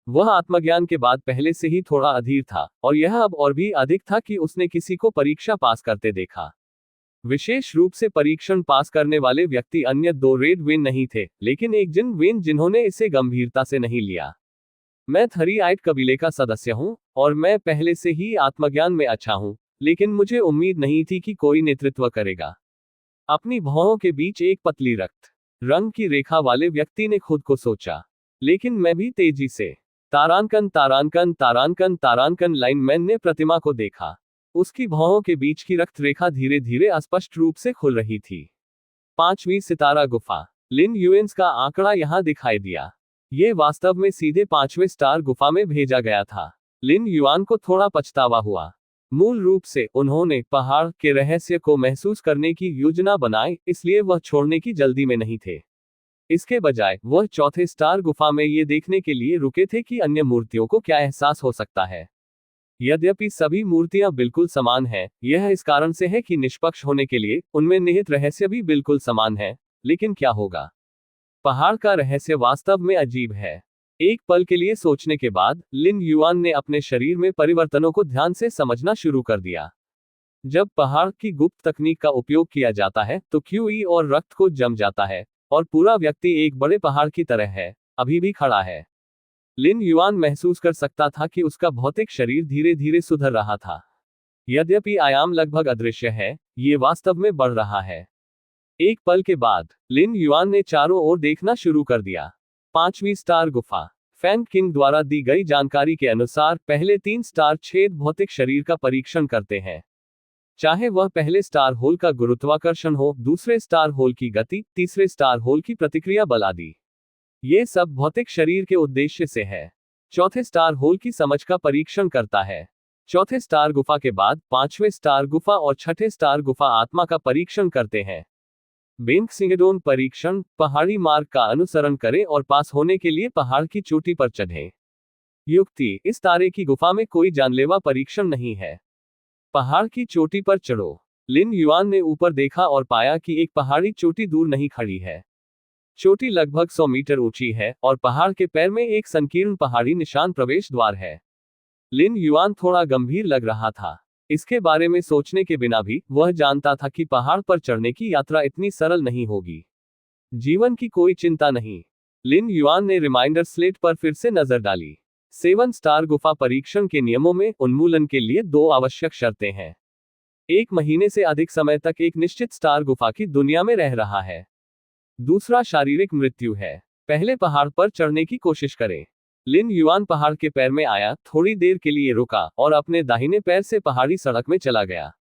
वह आत्मज्ञान के बाद पहले से ही थोड़ा अधीर था, और यह अब और भी अधिक था कि उसने किसी को परीक्षा पास करते देखा। विशेष रूप से परीक्षण पास करने वाले व्यक्ति अन्य 2 रेड वेन नहीं थे, लेकिन एक जिन वेन जिन्होंने इसे गंभीरता से नहीं लिया। मैं थरी-आइट कबीले का सदस्य हूं, और मैं पहले से ही आत्मज्ञान में अच्छा हूं, लेकिन मुझे उम्मीद नहीं थी कि कोई नेतृत्व करेगा। अपनी भौहों के बीच एक पतली रक्त रंग की रेखा वाले व्यक्ति ने खुद को सोचा। लेकिन मैं भी तेजी से। तारांकन तारांकन तारांकन तारांकन लाइनमैन ने प्रतिमा को देखा। उसकी भौहों के बीच की रक्त रेखा धीरे धीरे अस्पष्ट रूप से खुल रही थी। 5वीं सितारा गुफा। लिन युएन्स का आंकड़ा यहां दिखाई दिया। ये वास्तव में सीधे 5वें स्टार गुफा में भेजा गया था। लिन युआन को थोड़ा पछतावा हुआ। मूल रूप से उन्होंने पहाड़ के रहस्य को महसूस करने की योजना बनाई, इसलिए वह छोड़ने की जल्दी में नहीं थे। इसके बजाय वह चौथे स्टार गुफा में ये देखने के लिए रुके थे कि अन्य मूर्तियों को क्या एहसास हो सकता है। यद्यपि सभी मूर्तियां बिल्कुल समान हैं, यह इस कारण से है कि निष्पक्ष होने के लिए उनमें निहित रहस्य भी बिल्कुल समान है। लेकिन क्या होगा? पहाड़ का रहस्य वास्तव में अजीब है। एक पल के लिए सोचने के बाद लिन युआन ने अपने शरीर में परिवर्तनों को ध्यान से समझना शुरू कर दिया। जब पहाड़ की गुप्त तकनीक का उपयोग किया जाता है तो क्यूई और रक्त को जम जाता है, और पूरा व्यक्ति एक बड़े पहाड़ की तरह है, अभी भी खड़ा है। लिन युआन महसूस कर सकता था कि उसका भौतिक शरीर धीरे धीरे सुधर रहा था। यद्यपि आयाम लगभग अदृश्य है, ये वास्तव में बढ़ रहा है। एक पल के बाद लिन युआन ने चारों ओर देखना शुरू कर दिया। 5वीं स्टार गुफा। फैन किंग द्वारा दी गई जानकारी के अनुसार पहले 3 स्टार छेद भौतिक शरीर का परीक्षण करते हैं। चाहे वह पहले स्टार होल का गुरुत्वाकर्षण हो, दूसरे स्टार होल की गति, तीसरे स्टार होल की प्रतिक्रिया बल आदि। ये सब भौतिक शरीर के उद्देश्य से है। चौथे स्टार होल की समझ का परीक्षण करता है। चौथे स्टार गुफा के बाद 5वें स्टार गुफा और छठे स्टार गुफा आत्मा का परीक्षण करते हैं। बेंक्सिंगडोन परीक्षण। पहाड़ी मार्ग का अनुसरण करें और पास होने के लिए पहाड़ की चोटी पर चढ़ें। युक्ति: इस तारे की गुफा में कोई जानलेवा परीक्षण नहीं है। पहाड़ की चोटी पर चढ़ो। लिन युआन ने ऊपर देखा और पाया कि एक पहाड़ी चोटी दूर नहीं खड़ी है। चोटी लगभग 100 मीटर ऊंची है और पहाड़ के पैर में एक संकीर्ण पहाड़ी निशान प्रवेश द्वार है। लिन युआन थोड़ा गंभीर लग रहा था। इसके बारे में सोचने के बिना भी वह जानता था कि पहाड़ पर चढ़ने की यात्रा इतनी सरल नहीं होगी। जीवन की कोई चिंता नहीं। लिन युआन ने रिमाइंडर स्लेट पर फिर से नजर डाली। 7 स्टार गुफा परीक्षण के नियमों में उन्मूलन के लिए 2 आवश्यक शर्तें हैं। 1 महीने से अधिक समय तक एक निश्चित स्टार गुफा की दुनिया में रह रहा है। दूसरा शारीरिक मृत्यु है। पहले पहाड़ पर चढ़ने की कोशिश करें। लिन युआन पहाड़ के पैर में आया, थोड़ी देर के लिए रुका और अपने दाहिने पैर से पहाड़ी सड़क में चला गया।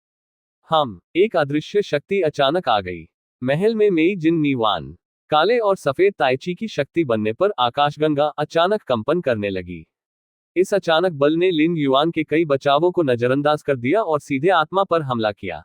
एक अदृश्य शक्ति अचानक आ गई। महल में मेई जिन नीवान काले और सफेद ताइची की शक्ति बनने पर आकाशगंगा अचानक कंपन करने लगी। इस अचानक बल ने लिन युआन के कई बचावों को नजरअंदाज कर दिया और सीधे आत्मा पर हमला किया।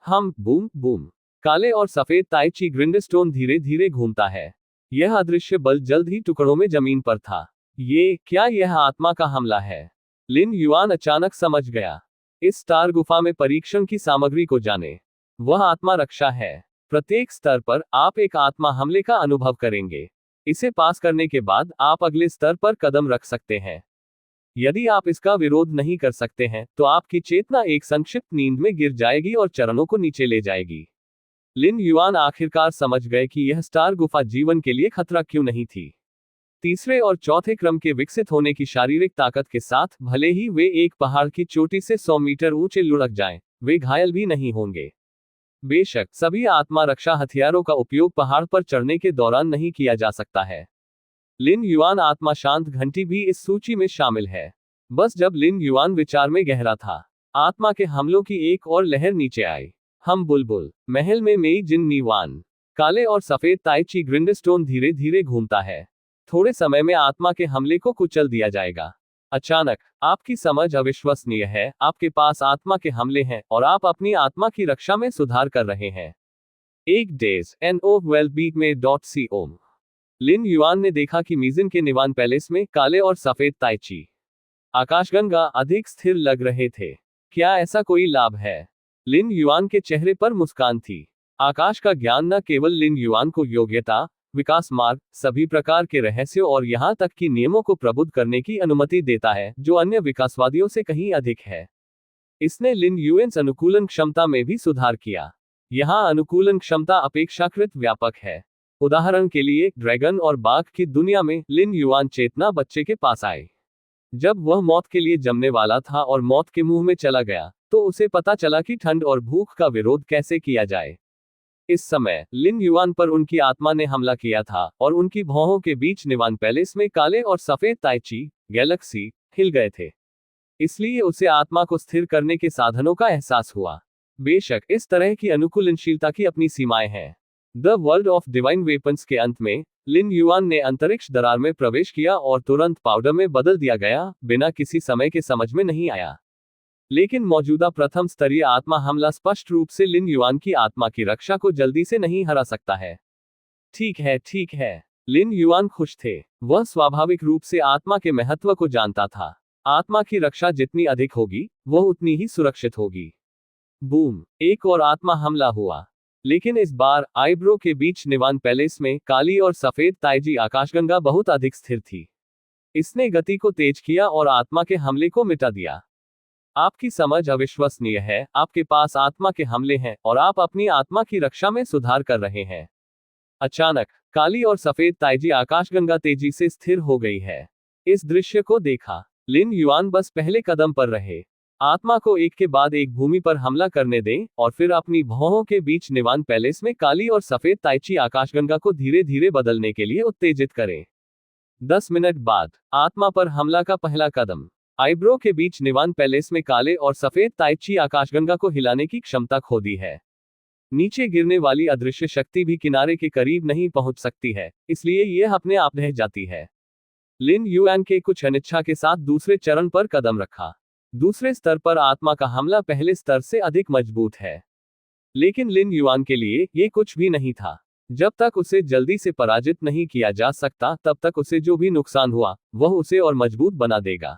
Boom boom. काले और सफेद ताइची ग्रिंडस्टोन धीरे धीरे घूमता है। यह अदृश्य बल जल्द ही टुकड़ों में जमीन पर था। क्या यह आत्मा का हमला है? लिन युआन अचानक समझ गया। इस स्टार गुफा में परीक्षण की सामग्री को जाने। वह आत्मा रक्षा है। प्रत्येक स्तर पर आप एक आत्मा हमले का अनुभव करेंगे। इसे पास करने के बाद आप अगले स्तर पर कदम रख सकते हैं। यदि आप इसका विरोध नहीं कर सकते हैं तो आपकी चेतना एक संक्षिप्त नींद में गिर जाएगी और चरणों को नीचे ले जाएगी। लिन युआन आखिरकार समझ गए कि यह स्टार गुफा जीवन के लिए खतरा क्यों नहीं थी। तीसरे और चौथे क्रम के विकसित होने की शारीरिक ताकत के साथ भले ही वे एक पहाड़ की चोटी से 100 मीटर ऊंचे लुढ़क जाएं, वे घायल भी नहीं होंगे। बेशक सभी आत्मा रक्षा हथियारों का उपयोग पहाड़ पर चढ़ने के दौरान नहीं किया जा सकता है। लिन युआन आत्मा शांत घंटी भी इस सूची में शामिल है। बस जब लिन युआन विचार में गहरा था, आत्मा के हमलों की एक और लहर नीचे आई। बुलबुल। महल में मेई जिन नीवान काले और सफेद ताइची ग्रिंडस्टोन धीरे धीरे घूमता है। थोड़े समय में आत्मा के हमले को कुचल दिया जाएगा। अचानक आपकी समझ अविश्वसनीय है। आपके पास आत्मा के हमले हैं और आप अपनी आत्मा की रक्षा में सुधार कर रहे हैं। एक डेज NOWELLBEAT में लिन युआन ने देखा कि मीजिन के निवान पैलेस में काले और सफेद ताइची आकाशगंगा अधिक स्थिर लग रहे थे। क्या ऐसा कोई लाभ है? लिन युआन के चेहरे पर मुस्कान थी। आकाश का ज्ञान न केवल लिन युआन को योग्यता, विकास मार्ग, सभी प्रकार के रहस्यों और यहां तक कि नियमों को प्रबुद्ध करने की अनुमति देता है, जो अन्य विकासवादियों से कहीं अधिक है। इसने लिन युआन अनुकूलन क्षमता में भी सुधार किया। यहां अनुकूलन क्षमता अपेक्षाकृत व्यापक है। उदाहरण के लिए ड्रैगन और बाघ की दुनिया में लिन युआन चेतना बच्चे के पास आए। जब वह मौत के लिए जमने वाला था और मौत के मुंह में चला गया, तो उसे पता चला कि ठंड और भूख का विरोध कैसे किया जाए। इस समय लिन युआन पर उनकी आत्मा ने हमला किया था और उनकी भौहों के बीच निवान पैलेस में काले और सफेद ताइची गैलेक्सी हिल गए थे। इसलिए उसे आत्मा को स्थिर करने के साधनों का एहसास हुआ। बेशक इस तरह की अनुकूलनशीलता की अपनी सीमाएं हैं। The world of divine weapons के अंत में लिन युआन ने अंतरिक्ष दरार में प्रवेश किया और तुरंत पाउडर में बदल दिया गया, बिना किसी समय के समझ में नहीं आया। लेकिन मौजूदा प्रथम स्तरीय आत्मा हमला स्पष्ट रूप से लिन युआन की आत्मा की रक्षा को जल्दी से नहीं हरा सकता है। ठीक है। लिन युआन खुश थे। वह स्वाभाविक रूप से आत्मा के महत्व को जानता था। आत्मा की रक्षा जितनी अधिक होगी, वह उतनी ही सुरक्षित होगी। बूम। एक और आत्मा हमला हुआ। लेकिन इस बार आईब्रो के बीच निवान पैलेस में काली और सफेद ताइजी आकाशगंगा बहुत अधिक स्थिर थी। इसने गति को तेज किया और आत्मा के हमले को मिटा दिया। आपकी समझ अविश्वसनीय है। आपके पास आत्मा के हमले हैं और आप अपनी आत्मा की रक्षा में सुधार कर रहे हैं। अचानक काली और सफेद ताइजी आकाशगंगा तेजी से स्थिर हो गई है। इस दृश्य को देखा लिन युआन बस पहले कदम पर रहे। आत्मा को एक के बाद एक भूमि पर हमला करने दें और फिर अपनी भौहों के बीच निवान पैलेस में काली और सफेद ताइची आकाशगंगा को धीरे धीरे बदलने के लिए उत्तेजित करें। 10 मिनट बाद आत्मा पर हमला का पहला कदम। आईब्रो के बीच निवान पैलेस में काले और सफेद ताइची आकाशगंगा को हिलाने की क्षमता खो दी है। नीचे गिरने वाली अदृश्य शक्ति भी किनारे के करीब नहीं पहुंच सकती है, इसलिए यह अपने आप रह जाती है। लिन युआन के कुछ अनिच्छा के साथ दूसरे चरण पर कदम रखा। दूसरे स्तर पर आत्मा का हमला पहले स्तर से अधिक मजबूत है। लेकिन लिन युआन के लिए यह कुछ भी नहीं था। जब तक उसे जल्दी से पराजित नहीं किया जा सकता, तब तक उसे जो भी नुकसान हुआ, वह उसे और मजबूत बना देगा।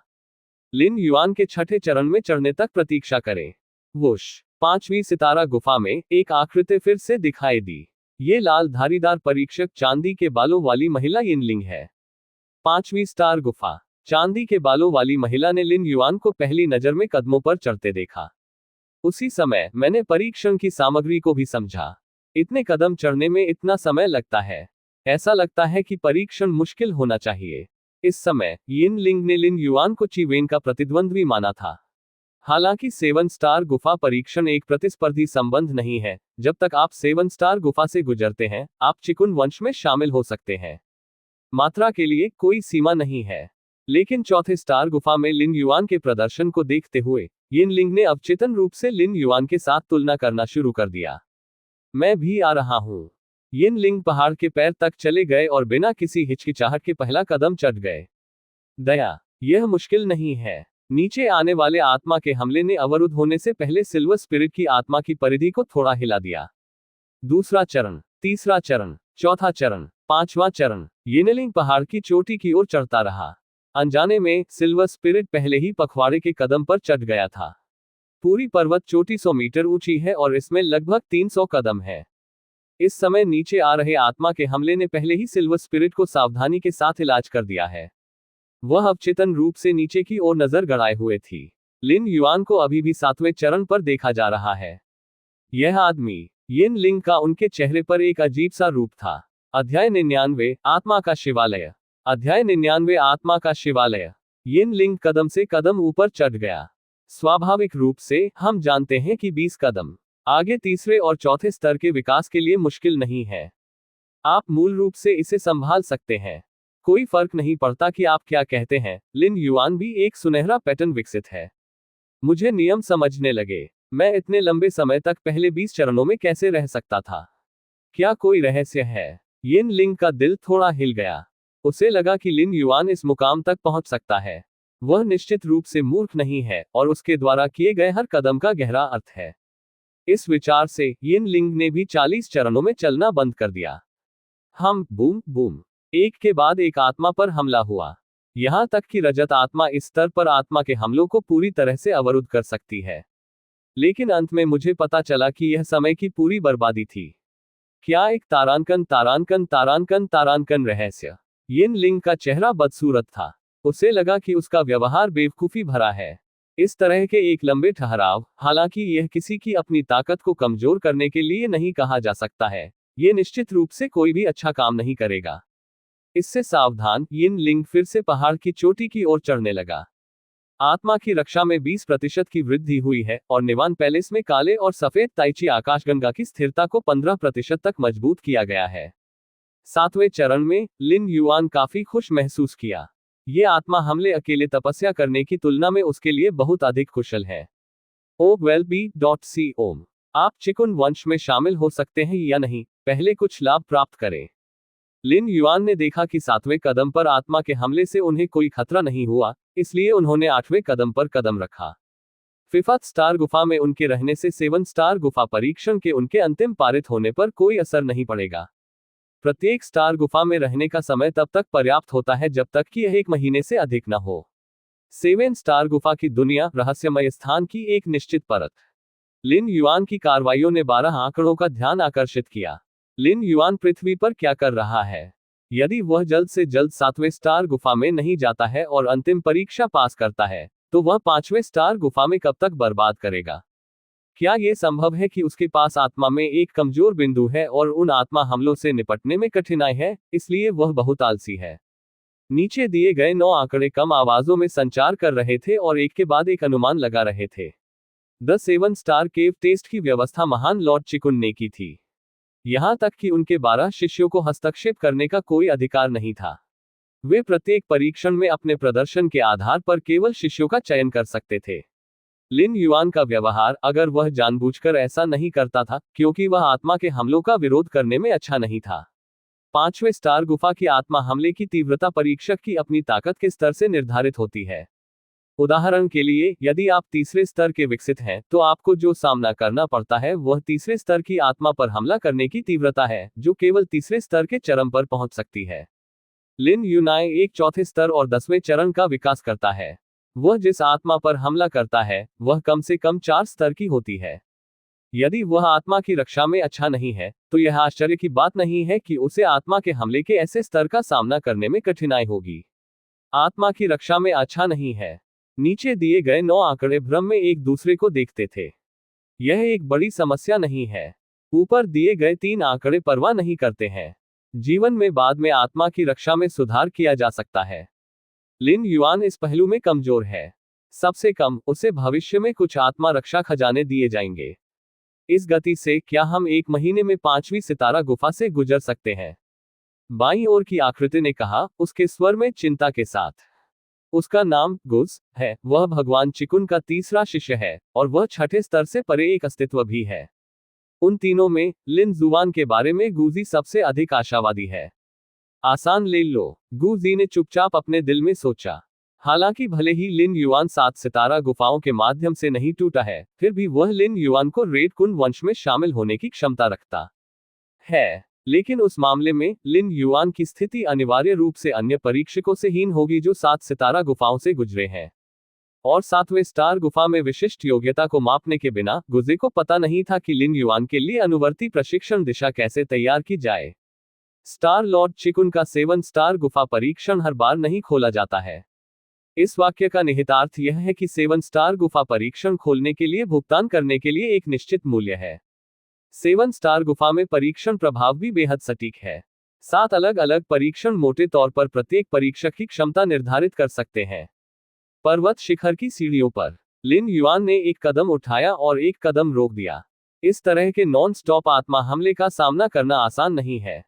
लिन युआन के छठे चरण में चढ़ने तक प्रतीक्षा करें। वुश। 5वीं सितारा गुफा में एक आकृति फिर से दिखाई दी। ये लाल धारीदार परीक्षक चांदी के बालों वाली महिला यिनलिंग है। 5वीं स्टार गुफा। चांदी के बालों वाली महिला ने लिन युआन को पहली नजर में कदमों पर चढ़ते देखा। उसी समय मैंने परीक्षण की सामग्री को भी समझा। इतने कदम चढ़ने में इतना समय लगता है। ऐसा लगता है कि परीक्षण मुश्किल होना चाहिए। इस समय यिन लिंग ने लिन युआन को चीवेन का प्रतिद्वंद्वी माना था। हालांकि 7 स्टार गुफा परीक्षण एक प्रतिस्पर्धी संबंध नहीं है। जब तक आप 7 स्टार गुफा से गुजरते हैं, आप चिकुन वंश में शामिल हो सकते हैं। मात्रा के लिए कोई सीमा नहीं है। लेकिन चौथे स्टार गुफा में लिन युआन के प्रदर्शन को देखते हुए यिन लिंग ने अवचेतन रूप से लिन युआन के साथ तुलना करना शुरू कर दिया। मैं भी आ रहा हूं। यिन लिंग पहाड़ के पैर तक चले गए और बिना किसी हिचकिचाहट के पहला कदम चढ़ गए। दया, यह मुश्किल नहीं है। नीचे आने वाले आत्मा के हमले ने अवरुद्ध होने से पहले सिल्वर स्पिरिट की आत्मा की परिधि को थोड़ा हिला दिया। दूसरा चरण, तीसरा चरण, चौथा चरण, पांचवा चरण। यिनलिंग पहाड़ की चोटी की ओर चढ़ता रहा। अनजाने में सिल्वर स्पिरिट पहले ही पखवाड़े के कदम पर चढ़ गया था। पूरी पर्वत चोटी 100 मीटर ऊंची है और इसमें लगभग 300 कदम है। इस समय नीचे आ रहे आत्मा के हमले ने पहले ही सिल्वर स्पिरिट को सावधानी के साथ इलाज कर दिया है। वह अवचेतन रूप से नीचे की ओर नजर गड़ाए हुए थी। लिन युआन को अभी भी 7वें चरण पर देखा जा रहा है। यह आदमी यिन लिंग का उनके चेहरे पर एक अजीब सा रूप था। अध्याय 99 आत्मा का शिवालय। अध्याय 99 आत्मा का शिवालय। यिन लिंग कदम से कदम ऊपर चढ़ गया। स्वाभाविक रूप से हम जानते हैं कि 20 कदम आगे तीसरे और चौथे स्तर के विकास के लिए मुश्किल नहीं है। आप मूल रूप से इसे संभाल सकते हैं। कोई फर्क नहीं पड़ता कि आप क्या कहते हैं। लिन युआन भी एक सुनहरा पैटर्न विकसित है। मुझे नियम समझने लगे। मैं इतने लंबे समय तक पहले 20 चरणों में कैसे रह सकता था? क्या कोई रहस्य है? यिन लिंग का दिल थोड़ा हिल गया। उसे लगा कि लिन युआन इस मुकाम तक पहुंच सकता है। वह निश्चित रूप से मूर्ख नहीं है और उसके द्वारा किए गए हर कदम का गहरा अर्थ है। इस विचार से यिन लिंग ने भी 40 चरणों में चलना बंद कर दिया। हम बूम बूम एक के बाद एक आत्मा पर हमला हुआ। यहां तक कि रजत आत्मा इस स्तर पर आत्मा के हमलों को पूरी तरह से अवरुद्ध कर सकती है। लेकिन अंत में मुझे पता चला कि यह समय की पूरी बर्बादी थी। क्या एक तारांकन तारांकन तारांकन तारांकन रहस्य। यिन लिंग का चेहरा बदसूरत था। उसे लगा कि उसका व्यवहार बेवकूफी भरा है। इस तरह के एक लंबे ठहराव, हालांकि यह किसी की अपनी ताकत को कमजोर करने के लिए नहीं कहा जा सकता है, यह निश्चित रूप से कोई भी अच्छा काम नहीं करेगा। इससे सावधान यिन लिंग फिर से पहाड़ की चोटी की ओर चढ़ने लगा। आत्मा की रक्षा में 20% की वृद्धि हुई है और निवान पैलेस में काले और सफेद ताइची आकाशगंगा की स्थिरता को 15% तक मजबूत किया गया है। 7वें चरण में लिन युआन काफी खुश महसूस किया। ये आत्मा हमले अकेले तपस्या करने की तुलना में उसके लिए बहुत अधिक कुशल है। OWELLBE.com। आप चिकुन वंश में शामिल हो सकते हैं या नहीं, पहले कुछ लाभ प्राप्त करें। लिन युआन ने देखा कि 7वें कदम पर आत्मा के हमले से उन्हें कोई खतरा नहीं हुआ, इसलिए उन्होंने 8वें कदम पर कदम रखा। 5th स्टार गुफा में उनके रहने से 7 स्टार गुफा परीक्षण के उनके अंतिम पारित होने पर कोई असर नहीं पड़ेगा। प्रत्येक स्टार गुफा में रहने का समय तब तक पर्याप्त होता है जब तक कि यह 1 महीने से अधिक न हो। 7 स्टार गुफा की दुनिया, रहस्यमय स्थान की एक निश्चित परत। लिन युआन की कार्रवाइयों ने 12 आंकड़ों का ध्यान आकर्षित किया। लिन युआन पृथ्वी पर क्या कर रहा है? यदि वह जल्द से जल्द 7वें स्टार गुफा में नहीं जाता है और अंतिम परीक्षा पास करता है, तो वह 5वें स्टार गुफा में कब तक बर्बाद करेगा? क्या यह संभव है कि उसके पास आत्मा में एक कमजोर बिंदु है और उन आत्मा हमलों से निपटने में कठिनाई है, इसलिए वह बहुत आलसी है? नीचे दिए गए 9 आंकड़े कम आवाजों में संचार कर रहे थे और एक के बाद एक अनुमान लगा रहे थे। द 7 स्टार केव टेस्ट की व्यवस्था महान लॉर्ड चिकुन ने की थी। यहां तक कि उनके 12 शिष्यों को हस्तक्षेप करने का कोई अधिकार नहीं था। वे प्रत्येक परीक्षण में अपने प्रदर्शन के आधार पर केवल शिष्यों का चयन कर सकते थे। लिन युआन का व्यवहार, अगर वह जानबूझकर ऐसा नहीं करता था, क्योंकि वह आत्मा के हमलों का विरोध करने में अच्छा नहीं था। 5वें स्टार गुफा की आत्मा हमले की तीव्रता परीक्षक की अपनी ताकत के स्तर से निर्धारित होती है। उदाहरण के लिए, यदि आप तीसरे स्तर के विकसित हैं, तो आपको जो सामना करना पड़ता है वह तीसरे स्तर की आत्मा पर हमला करने की तीव्रता है, जो केवल तीसरे स्तर के चरम पर पहुंच सकती है। लिन युनाई एक चौथे स्तर और 10वें चरण का विकास करता है। वह जिस आत्मा पर हमला करता है, वह कम से कम 4 स्तर की होती है। यदि वह आत्मा की रक्षा में अच्छा नहीं है, तो यह आश्चर्य की बात नहीं है कि उसे आत्मा के हमले के ऐसे स्तर का सामना करने में कठिनाई होगी। आत्मा की रक्षा में अच्छा नहीं है। नीचे दिए गए 9 आंकड़े भ्रम में एक दूसरे को देखते थे। यह एक बड़ी समस्या नहीं है। ऊपर दिए गए 3 आंकड़े परवाह नहीं करते हैं। जीवन में बाद में आत्मा की रक्षा में सुधार किया जा सकता है। लिन युआन इस पहलू में कमजोर है। सबसे कम उसे भविष्य में कुछ आत्मा रक्षा खजाने दिए जाएंगे। इस गति से क्या हम 1 महीने में 5वीं सितारा गुफा से गुजर सकते हैं? बाईं ओर की आकृति ने कहा, उसके स्वर में चिंता के साथ। उसका नाम गुज है। वह भगवान चिकुन का तीसरा शिष्य है और वह छठे स्तर से परे एक अस्तित्व भी है। उन तीनों में लिन जुआन के बारे में गुजी सबसे अधिक आशावादी है। आसान ले लो, गुजी ने चुपचाप अपने दिल में सोचा। हालांकि भले ही लिन युआन 7 सितारा गुफाओं के माध्यम से नहीं टूटा है, फिर भी वह लिन युआन को रेड कुन वंश में शामिल होने की क्षमता रखता है। लेकिन उस मामले में लिन युआन की स्थिति अनिवार्य रूप से अन्य परीक्षकों से हीन होगी जो 7 सितारा गुफाओं से गुजरे हैं। और 7वें स्टार गुफा में विशिष्ट योग्यता को मापने के बिना गुजे को पता नहीं था कि लिन युआन के लिए अनुवर्ती प्रशिक्षण दिशा कैसे तैयार की जाए। स्टार लॉर्ड चिकुन का 7 स्टार गुफा परीक्षण हर बार नहीं खोला जाता है। इस वाक्य का निहितार्थ यह है कि 7 स्टार गुफा परीक्षण खोलने के लिए भुगतान करने के लिए एक निश्चित मूल्य है। 7 स्टार गुफा में परीक्षण प्रभाव भी बेहद सटीक है। 7 अलग अलग परीक्षण मोटे तौर पर प्रत्येक परीक्षक की क्षमता निर्धारित कर सकते हैं। पर्वत शिखर की सीढ़ियों पर लिन युआन ने एक कदम उठाया और एक कदम रोक दिया। इस तरह के नॉन स्टॉप आत्मा हमले का सामना करना आसान नहीं है।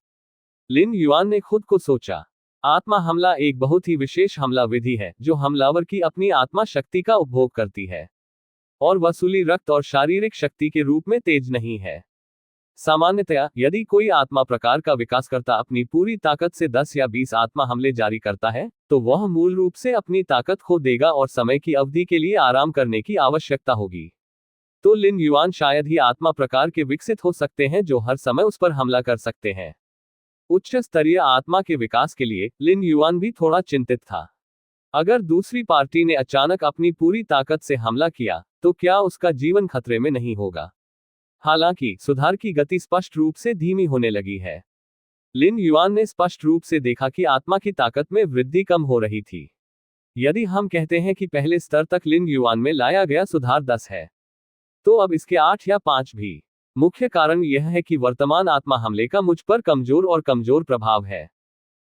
लिन युआन ने खुद को सोचा, आत्मा हमला एक बहुत ही विशेष हमला विधि है जो हमलावर की अपनी आत्मा शक्ति का उपभोग करती है और वसूली रक्त और शारीरिक शक्ति के रूप में तेज नहीं है। सामान्यतया यदि कोई आत्मा प्रकार का विकासकर्ता अपनी पूरी ताकत से 10 या 20 आत्मा हमले जारी करता है, तो वह मूल रूप से अपनी ताकत खो देगा और समय की अवधि के लिए आराम करने की आवश्यकता होगी। तो लिन युआन शायद ही आत्मा प्रकार के विकसित हो सकते हैं जो हर समय उस पर हमला कर सकते हैं। उच्च स्तरीय आत्मा के विकास के लिए लिन युआन भी थोड़ा चिंतित था। अगर दूसरी पार्टी ने अचानक अपनी पूरी ताकत से हमला किया, तो क्या उसका जीवन खतरे में नहीं होगा? हालांकि सुधार की गति स्पष्ट रूप से धीमी होने लगी है। लिन युआन ने स्पष्ट रूप से देखा कि आत्मा की ताकत में वृद्धि कम हो रही थी। यदि हम कहते हैं कि पहले स्तर तक लिन युआन में लाया गया सुधार 10 है, तो अब इसके 8 या 5 भी। मुख्य कारण यह है कि वर्तमान आत्मा हमले का मुझ पर कमजोर और कमजोर प्रभाव है।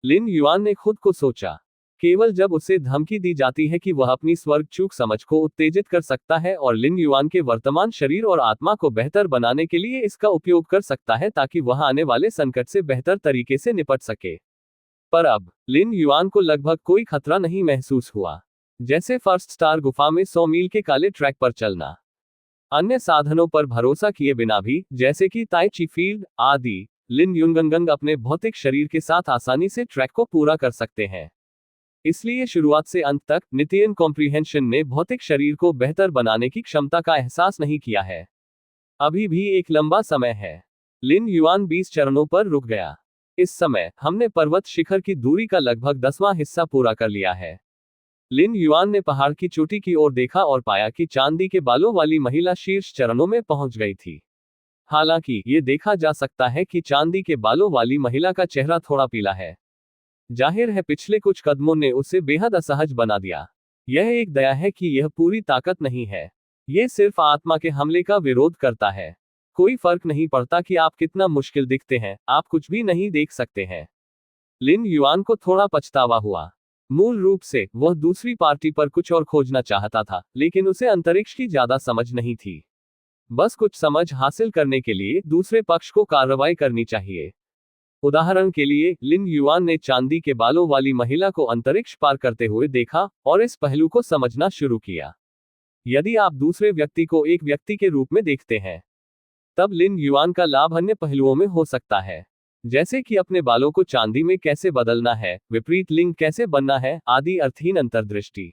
लिन युआन ने खुद को सोचा, केवल जब उसे धमकी दी जाती है कि वह अपनी स्वर्ग चूक समझ को उत्तेजित कर सकता है और लिन युआन के वर्तमान शरीर और आत्मा को बेहतर बनाने के लिए इसका उपयोग कर सकता है ताकि वह आने वाले संकट से बेहतर तरीके से निपट सके। पर अब लिन युआन को लगभग कोई खतरा नहीं महसूस हुआ। जैसे फर्स्ट स्टार गुफा में 100 मील के काले ट्रैक पर चलना, अन्य साधनों पर भरोसा किए बिना भी, जैसे कि ताई ची फील्ड आदि, लिन युनगंगंग अपने भौतिक शरीर के साथ आसानी से ट्रैक को पूरा कर सकते हैं। इसलिए शुरुआत से अंत तक नितियन कॉम्प्रिहेंशन ने भौतिक शरीर को बेहतर बनाने की क्षमता का एहसास नहीं किया है। अभी भी एक लंबा समय है। लिन युआन 20 चरणों पर रुक गया। इस समय हमने पर्वत शिखर की दूरी का लगभग 10वां हिस्सा पूरा कर लिया है। लिन युआन ने पहाड़ की चोटी की ओर देखा और पाया कि चांदी के बालों वाली महिला शीर्ष चरणों में पहुंच गई थी। हालांकि ये देखा जा सकता है कि चांदी के बालों वाली महिला का चेहरा थोड़ा पीला है। जाहिर है पिछले कुछ कदमों ने उसे बेहद असहज बना दिया। यह एक दया है कि यह पूरी ताकत नहीं है। यह सिर्फ आत्मा के हमले का विरोध करता है। कोई फर्क नहीं पड़ता कि आप कितना मुश्किल दिखते हैं, आप कुछ भी नहीं देख सकते हैं। लिन युआन को थोड़ा पछतावा हुआ। मूल रूप से वह दूसरी पार्टी पर कुछ और खोजना चाहता था, लेकिन उसे अंतरिक्ष की ज्यादा समझ नहीं थी। बस कुछ समझ हासिल करने के लिए दूसरे पक्ष को कार्रवाई करनी चाहिए। उदाहरण के लिए लिन युआन ने चांदी के बालों वाली महिला को अंतरिक्ष पार करते हुए देखा और इस पहलू को समझना शुरू किया। यदि आप दूसरे व्यक्ति को एक व्यक्ति के रूप में देखते हैं, तब लिन युआन का लाभ अन्य पहलुओं में हो सकता है, जैसे कि अपने बालों को चांदी में कैसे बदलना है, विपरीत लिंग कैसे बनना है आदि अर्थहीन अंतर्दृष्टि।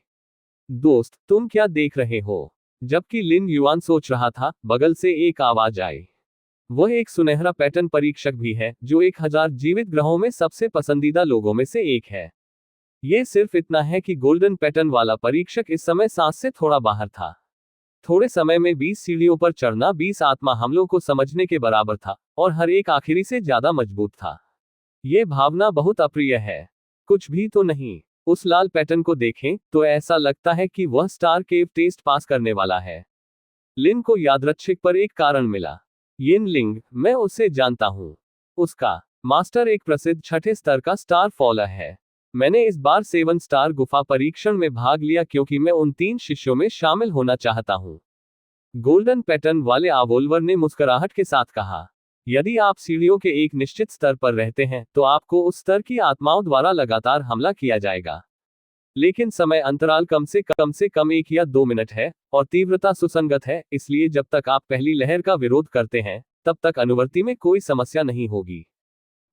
दोस्त, तुम क्या देख रहे हो? जबकि लिन युआन सोच रहा था, बगल से एक आवाज आई। वह एक सुनहरा पैटर्न परीक्षक भी है जो 1000 जीवित ग्रहों में सबसे पसंदीदा लोगों में से एक है। यह सिर्फ इतना है कि गोल्डन पैटर्न वाला परीक्षक इस समय सांस से थोड़ा बाहर था। थोड़े समय में 20 सीढ़ियों पर चढ़ना 20 आत्मा हमलों को समझने के बराबर था और हर एक आखिरी से ज्यादा मजबूत था। यह भावना बहुत अप्रिय है। कुछ भी तो नहीं। उस लाल पैटर्न को देखें तो ऐसा लगता है कि वह स्टार केव टेस्ट पास करने वाला है। लिन को यादृच्छिक पर एक कारण मिला। यिन लिंग, मैं उसे जानता हूं। उसका मास्टर एक प्रसिद्ध छठे स्तर का स्टार फॉलोअर है। मैंने इस बार 7 स्टार गुफा परीक्षण में भाग लिया क्योंकि मैं उन 3 शिष्यों में शामिल होना चाहता हूँ। गोल्डन पैटर्न वाले आवोल्वर ने मुस्कुराहट के साथ कहा। यदि आप सीढ़ियों के एक निश्चित स्तर पर रहते हैं तो आपको उस स्तर की आत्माओं द्वारा लगातार हमला किया जाएगा। लेकिन समय अंतराल कम से कम 1 या 2 मिनट है और तीव्रता सुसंगत है, इसलिए जब तक आप पहली लहर का विरोध करते हैं तब तक अनुवर्ती में कोई समस्या नहीं होगी।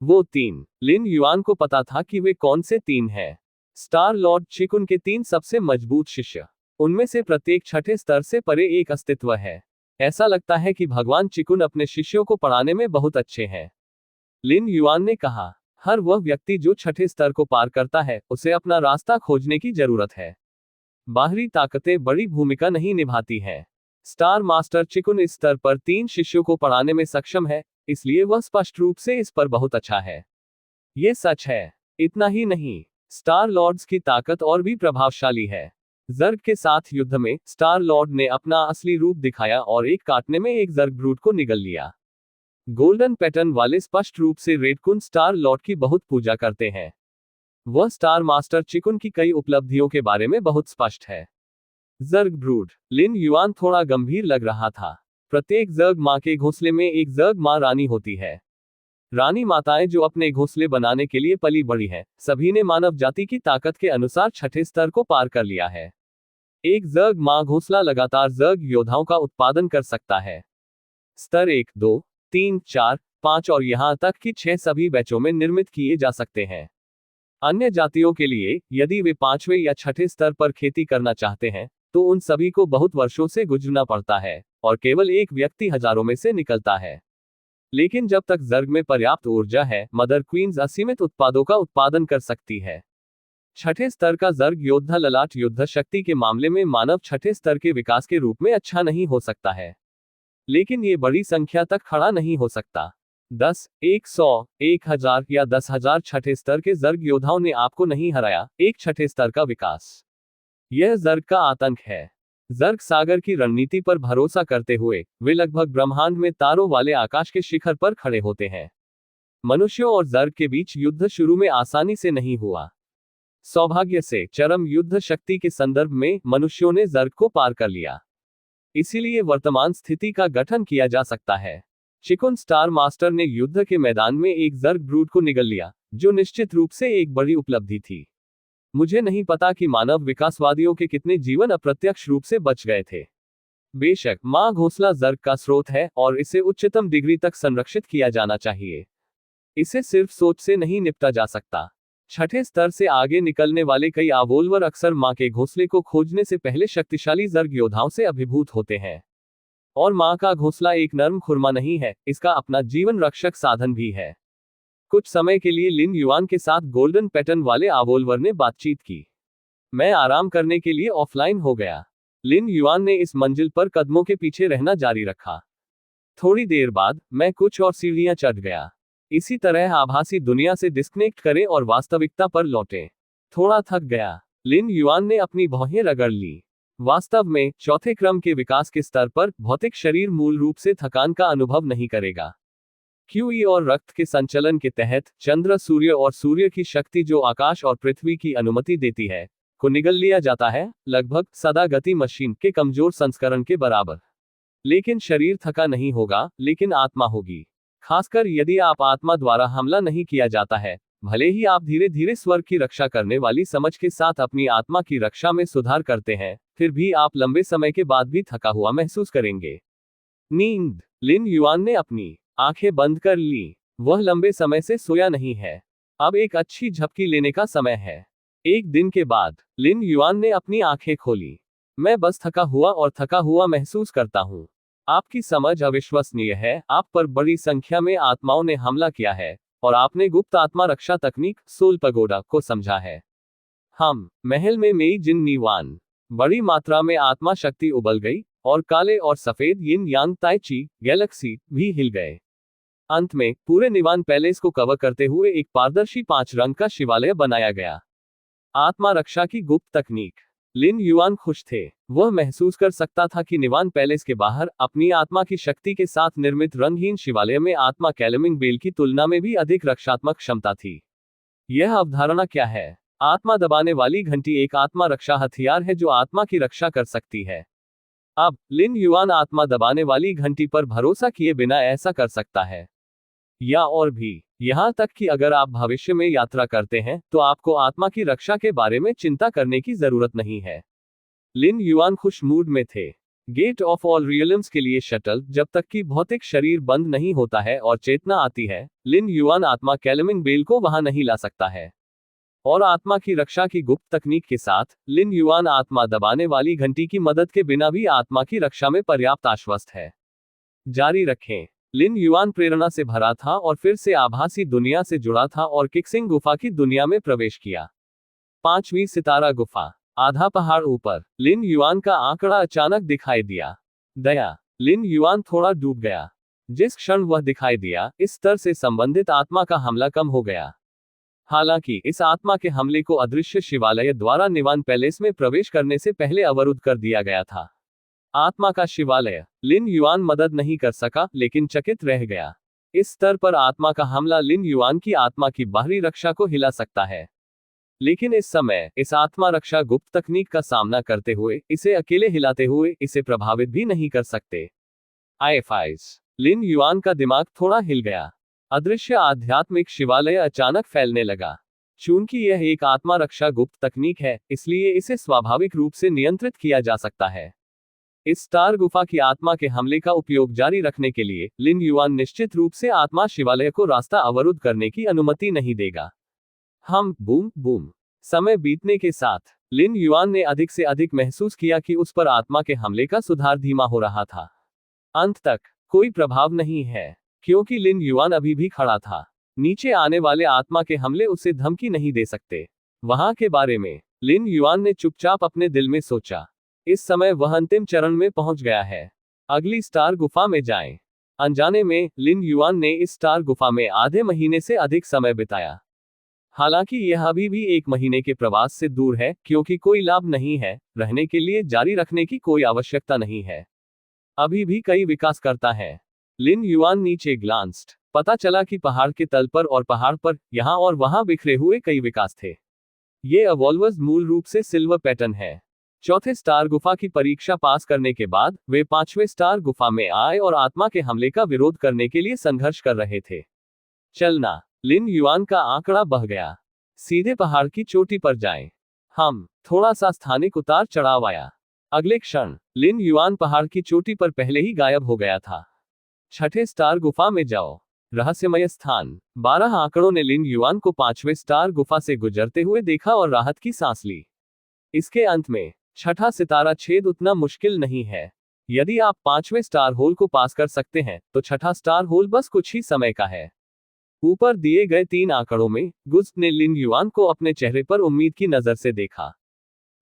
वो 3। लिन युआन को पता था कि वे कौन से 3 हैं। स्टार लॉर्ड चिकुन के 3 सबसे मजबूत शिष्य। उनमें से प्रत्येक छठे स्तर से परे एक अस्तित्व है। ऐसा लगता है कि भगवान चिकुन अपने शिष्यों को पढ़ाने में बहुत अच्छे हैं। लिन युआन ने कहा, हर वह व्यक्ति जो छठे स्तर को पार करता है उसे अपना रास्ता खोजने की जरूरत है। बाहरी ताकतें बड़ी भूमिका नहीं निभाती हैं। स्टार मास्टर चिकुन इस स्तर पर 3 शिष्यों को पढ़ाने में सक्षम है, इसलिए वह स्पष्ट रूप से इस पर बहुत अच्छा है। ये सच है। इतना ही नहीं, स्टार लॉर्ड्स की ताकत और भी प्रभावशाली है। जर्ग के साथ युद्ध में स्टार लॉर्ड ने अपना असली रूप दिखाया और एक काटने में एक जर्ग ब्रूट को निगल लिया। गोल्डन पैटर्न वाले स्पष्ट रूप से रेडकुन स्टार लॉर्ड की बहुत पूजा करते हैं। वह स्टार मास्टर चिकुन की कई उपलब्धियों के बारे में बहुत स्पष्ट है। जर्ग ब्रूड। लिन युआन थोड़ा गंभीर लग रहा था। प्रत्येक जर्ग माँ के घोंसले में एक जर्ग माँ रानी होती है। रानी माताएं जो अपने घोंसले बनाने के लिए पली बढ़ी हैं, सभी ने मानव जाति की ताकत के अनुसार छठे स्तर को पार कर लिया है। एक जर्ग माँ घोंसला लगातार जर्ग योद्धाओं का उत्पादन कर सकता है। स्तर 1, 2, 3, 4, 5 और यहां तक कि 6 सभी बैचों में निर्मित किए जा सकते हैं। अन्य जातियों के लिए, यदि वे 5वें या छठे स्तर पर खेती करना चाहते हैं, तो उन सभी को बहुत वर्षों से गुजरना पड़ता है, और केवल एक व्यक्ति हजारों में से निकलता है। लेकिन जब तक जर्ग में पर्याप्त ऊर्जा है, मदर क्वींस असीमित उत्पादों का उत्पादन कर सकती है। छठे स्तर का जर्ग योद्धा ललाट युद्ध शक्ति के मामले में मानव छठे स्तर के विकास के रूप में अच्छा नहीं हो सकता है, लेकिन ये बड़ी संख्या तक खड़ा नहीं हो सकता। 10, 100, 1000 या 10,000 छठे स्तर के जर्ग योद्धाओं ने आपको नहीं हराया। एक छठे स्तर का विकास, यह जर्ग का आतंक है। जर्ग सागर की रणनीति पर भरोसा करते हुए वे लगभग ब्रह्मांड में तारों वाले आकाश के शिखर पर खड़े होते हैं। मनुष्यों और जर्ग के बीच युद्ध शुरू में आसानी से नहीं हुआ। सौभाग्य से चरम युद्ध शक्ति के संदर्भ में मनुष्यों ने जर्ग को पार कर लिया, इसीलिए वर्तमान स्थिति का गठन किया जा सकता है। चिकुन स्टार मास्टर ने युद्ध के मैदान में एक जर्ग ब्रूट को निगल लिया, जो निश्चित रूप से एक बड़ी उपलब्धि थी। मुझे नहीं पता कि मानव विकासवादियों के कितने जीवन अप्रत्यक्ष रूप से बच गए थे। बेशक मां घोंसला जर्ग का स्रोत है और इसे उच्चतम डिग्री तक संरक्षित किया जाना चाहिए। इसे सिर्फ सोच से नहीं निपटा जा सकता। छठे स्तर से आगे निकलने वाले कई आवोल्वर अक्सर मां के घोंसले को खोजने से पहले शक्तिशाली जर्ग योद्धाओं से अभिभूत होते हैं। और मां का घोंसला एक नर्म खुरमा नहीं है, इसका अपना जीवन रक्षक साधन भी है। कुछ समय के लिए लिन युआन के साथ गोल्डन पैटर्न वाले आवोल्वर ने बातचीत की। मैं आराम करने के लिए ऑफलाइन हो गया। लिन युआन ने इस मंजिल पर कदमों के पीछे रहना जारी रखा। थोड़ी देर बाद मैं कुछ और सीढ़ियां चढ़ गया। इसी तरह आभासी दुनिया से डिस्कनेक्ट करें और वास्तविकता पर लौटें। थोड़ा थक गया। लिन युआन ने अपनी भौहें रगड़ ली। वास्तव में चौथे क्रम के विकास के स्तर पर भौतिक शरीर मूल रूप से थकान का अनुभव नहीं करेगा। क्यूई और रक्त के संचलन के तहत चंद्र, सूर्य और सूर्य की शक्ति जो आकाश और पृथ्वी की अनुमति देती है, को निगल लिया जाता है, लगभग सदा गति मशीन के कमजोर संस्करण के बराबर। लेकिन शरीर थका नहीं होगा, लेकिन आत्मा होगी। खासकर यदि आप आत्मा द्वारा हमला नहीं किया जाता है। भले ही आप धीरे धीरे स्वर्ग की रक्षा करने वाली समझ के साथ अपनी आत्मा की रक्षा में सुधार करते हैं, फिर भी आप लंबे समय के बाद भी थका हुआ महसूस करेंगे। नींद। लिन युआन ने अपनी आंखें बंद कर ली। वह लंबे समय से सोया नहीं है। अब एक अच्छी झपकी लेने का समय है। एक दिन के बाद लिन युआन ने अपनी आंखें खोली। मैं बस थका हुआ और थका हुआ महसूस करता हूँ। आपकी समझ अविश्वसनीय है। आप पर बड़ी संख्या में आत्माओं ने हमला किया है और आपने गुप्त आत्मा रक्षा तकनीक सोल पगोडा को समझा है। हम महल में मेई जिन नीवान। बड़ी मात्रा में आत्मा शक्ति उबल गई और काले और सफेद यिन यांग ताई ची गैलेक्सी भी हिल गए। अंत में पूरे निवान पैलेस को कवर करते हुए एक पारदर्शी 5 रंग का शिवालय बनाया गया। आत्मा रक्षा की गुप्त तकनीक। लिन युआन खुश थे। वह महसूस कर सकता था कि निवान पैलेस के बाहर अपनी आत्मा की शक्ति के साथ निर्मित रंगहीन शिवालय में आत्मा कैलमिंग बेल की तुलना में भी अधिक रक्षात्मक क्षमता थी। यह अवधारणा क्या है? आत्मा दबाने वाली घंटी एक आत्मा रक्षा हथियार है जो आत्मा की रक्षा कर सकती है। अब लिन युआन आत्मा दबाने वाली घंटी पर भरोसा किए बिना ऐसा कर सकता है। या और भी, यहां तक कि अगर आप भविष्य में यात्रा करते हैं तो आपको आत्मा की रक्षा के बारे में चिंता करने की जरूरत नहीं है। लिन युआन खुश मूड में थे। गेट ऑफ ऑल रियल्म्स के लिए शटल, जब तक कि भौतिक शरीर बंद नहीं होता है और चेतना आती है, लिन युआन आत्मा कैलमिन बेल को वहां नहीं ला सकता है। और आत्मा की रक्षा की गुप्त तकनीक के साथ, लिन युआन आत्मा दबाने वाली घंटी की मदद के बिना भी आत्मा की रक्षा में पर्याप्त आश्वस्त है। जारी रखें। लिन युआन प्रेरणा से भरा था और फिर से आभासी दुनिया से जुड़ा था और किक्सिंग गुफा की दुनिया में प्रवेश किया। 5वीं सितारा गुफा। आधा पहाड़ ऊपर, लिन युआन का आंकड़ा अचानक दिखाई दिया। दया। लिन युआन थोड़ा डूब गया। जिस क्षण वह दिखाई दिया, इस स्तर से संबंधित आत्मा का हमला कम हो गया। हालांकि इस आत्मा के हमले को अदृश्य शिवालय द्वारा निवान पैलेस में प्रवेश करने से पहले अवरुद्ध कर दिया गया था। आत्मा का शिवालय। लिन युआन मदद नहीं कर सका, लेकिन चकित रह गया। इस स्तर पर आत्मा का हमला लिन युआन की आत्मा की बाहरी रक्षा को हिला सकता है, लेकिन इस समय इस आत्मा रक्षा गुप्त तकनीक का सामना करते हुए, इसे अकेले हिलाते हुए इसे प्रभावित भी नहीं कर सकते। आईएफआईज। लिन युआन का दिमाग थोड़ा हिल गया। अदृश्य आध्यात्मिक शिवालय अचानक फैलने लगा। चूंकि यह एक आत्मा रक्षा गुप्त तकनीक है, इसलिए इसे स्वाभाविक रूप से नियंत्रित किया जा सकता है। इस स्टार गुफा की आत्मा के हमले का उपयोग जारी रखने के लिए लिन युआन निश्चित रूप से आत्मा शिवालय को रास्ता अवरुद्ध करने की अनुमति नहीं देगा। हम बूम बूम। समय बीतने के साथ लिन युआन ने अधिक से अधिक महसूस किया कि उस पर आत्मा के हमले का सुधार धीमा हो रहा था। अंत तक कोई प्रभाव नहीं है, क्योंकि लिन युआन अभी भी खड़ा था। नीचे आने वाले आत्मा के हमले उसे धमकी नहीं दे सकते। वहां के बारे में लिन युआन ने चुपचाप अपने दिल में सोचा। इस समय वह अंतिम चरण में पहुंच गया है। अगली स्टार गुफा में जाएं। अनजाने में लिन युआन ने इस स्टार गुफा में आधे महीने से अधिक समय बिताया। हालांकि यह अभी भी 1 महीने के प्रवास से दूर है, क्योंकि कोई लाभ नहीं है, रहने के लिए जारी रखने की कोई आवश्यकता नहीं है। अभी भी कई विकास करता है। लिन युआन नीचे ग्लांस्ड। पता चला कि पहाड़ के तल पर और पहाड़ पर यहां और वहां बिखरे हुए कई विकास थे। ये अवॉल्वर्स मूल रूप से सिल्वर पैटर्न है। चौथे स्टार गुफा की परीक्षा पास करने के बाद वे 5वें स्टार गुफा में आए और आत्मा के हमले का विरोध करने के लिए संघर्ष कर रहे थे। चलना। लिन युआन का आंकड़ा बह गया। सीधे पहाड़ की चोटी पर जाएं। हम थोड़ा सा स्थानिक उतार चढ़ाव आया। अगले क्षण लिन युआन पहाड़ की चोटी पर पहले ही गायब हो गया था। 6ठे स्टार गुफा में जाओ। रहस्यमय स्थान। 12 आंकड़ों ने लिन युआन को 5वें स्टार गुफा से गुजरते हुए देखा और राहत की सांस ली। इसके अंत में 6ठा सितारा छेद उतना मुश्किल नहीं है। यदि आप 5वें स्टार होल को पास कर सकते हैं, तो 6ठा स्टार होल बस कुछ ही समय का है। ऊपर दिए गए 3 आंकड़ों में गुस्ट ने लिन युआन को अपने चेहरे पर उम्मीद की नजर से देखा।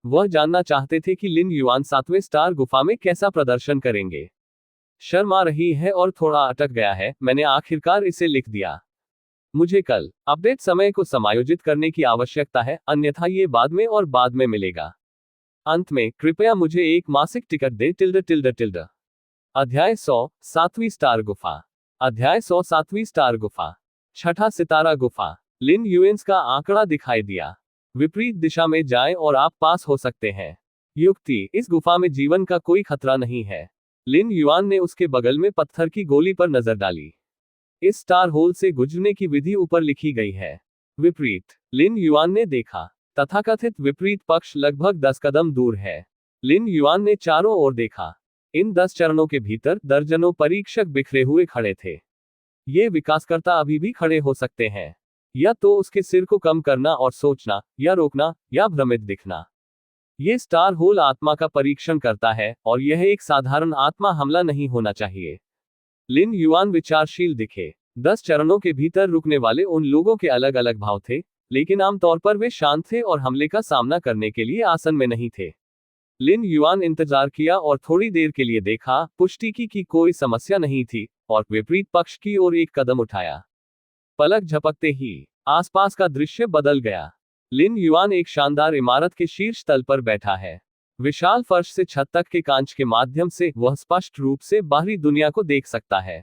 वह जानना चाहते थे कि लिन युआन 7वें स्टार गुफा में कैसा प्रदर्शन करेंगे। शर्म आ रही है और थोड़ा अटक गया है, मैंने आखिरकार इसे लिख दिया। मुझे कल अपडेट समय को समायोजित करने की आवश्यकता है, अन्यथा ये बाद में और बाद में मिलेगा। अंत में कृपया मुझे एक मासिक टिकट दे। टिल्ड। अध्याय 100 7वीं स्टार गुफा। अध्याय 100 7वीं स्टार गुफा। 6ठा सितारा गुफा। लिन युएंस का आंकड़ा दिखाई दिया। विपरीत दिशा में जाएं और आप पास हो सकते हैं। युक्ति। इस गुफा में जीवन का कोई खतरा नहीं है। लिन युआन ने उसके बगल में पत्थर की गोली पर नजर डाली। इस स्टार होल से गुजरने की विधि ऊपर लिखी गई है। विपरीत। लिन युआन ने देखा। तथाकथित विपरीत पक्ष लगभग 10 कदम दूर है। लिन युआन ने चारों ओर देखा। इन 10 चरणों के भीतर दर्जनों परीक्षक बिखरे हुए खड़े थे। ये विकासकर्ता अभी भी खड़े हो सकते हैं, या तो उसके सिर को कम करना और सोचना, या रोकना, या भ्रमित दिखना। ये स्टार होल आत्मा का परीक्षण करता है, और यह एक साधारण आत्मा हमला नहीं होना चाहिए। लिन युआन विचारशील दिखे। 10 चरणों के भीतर रुकने वाले उन लोगों के अलग अलग भाव थे, लेकिन आमतौर पर वे शांत थे और हमले का सामना करने के लिए आसन में नहीं थे। लिन युआन इंतजार किया और थोड़ी देर के लिए देखा, पुष्टि की कि कोई समस्या नहीं थी, और विपरीत पक्ष की ओर एक कदम उठाया। पलक झपकते ही आसपास का दृश्य बदल गया। लिन युआन एक शानदार इमारत के शीर्ष तल पर बैठा है। विशाल फर्श से छत तक के कांच के माध्यम से वह स्पष्ट रूप से बाहरी दुनिया को देख सकता है।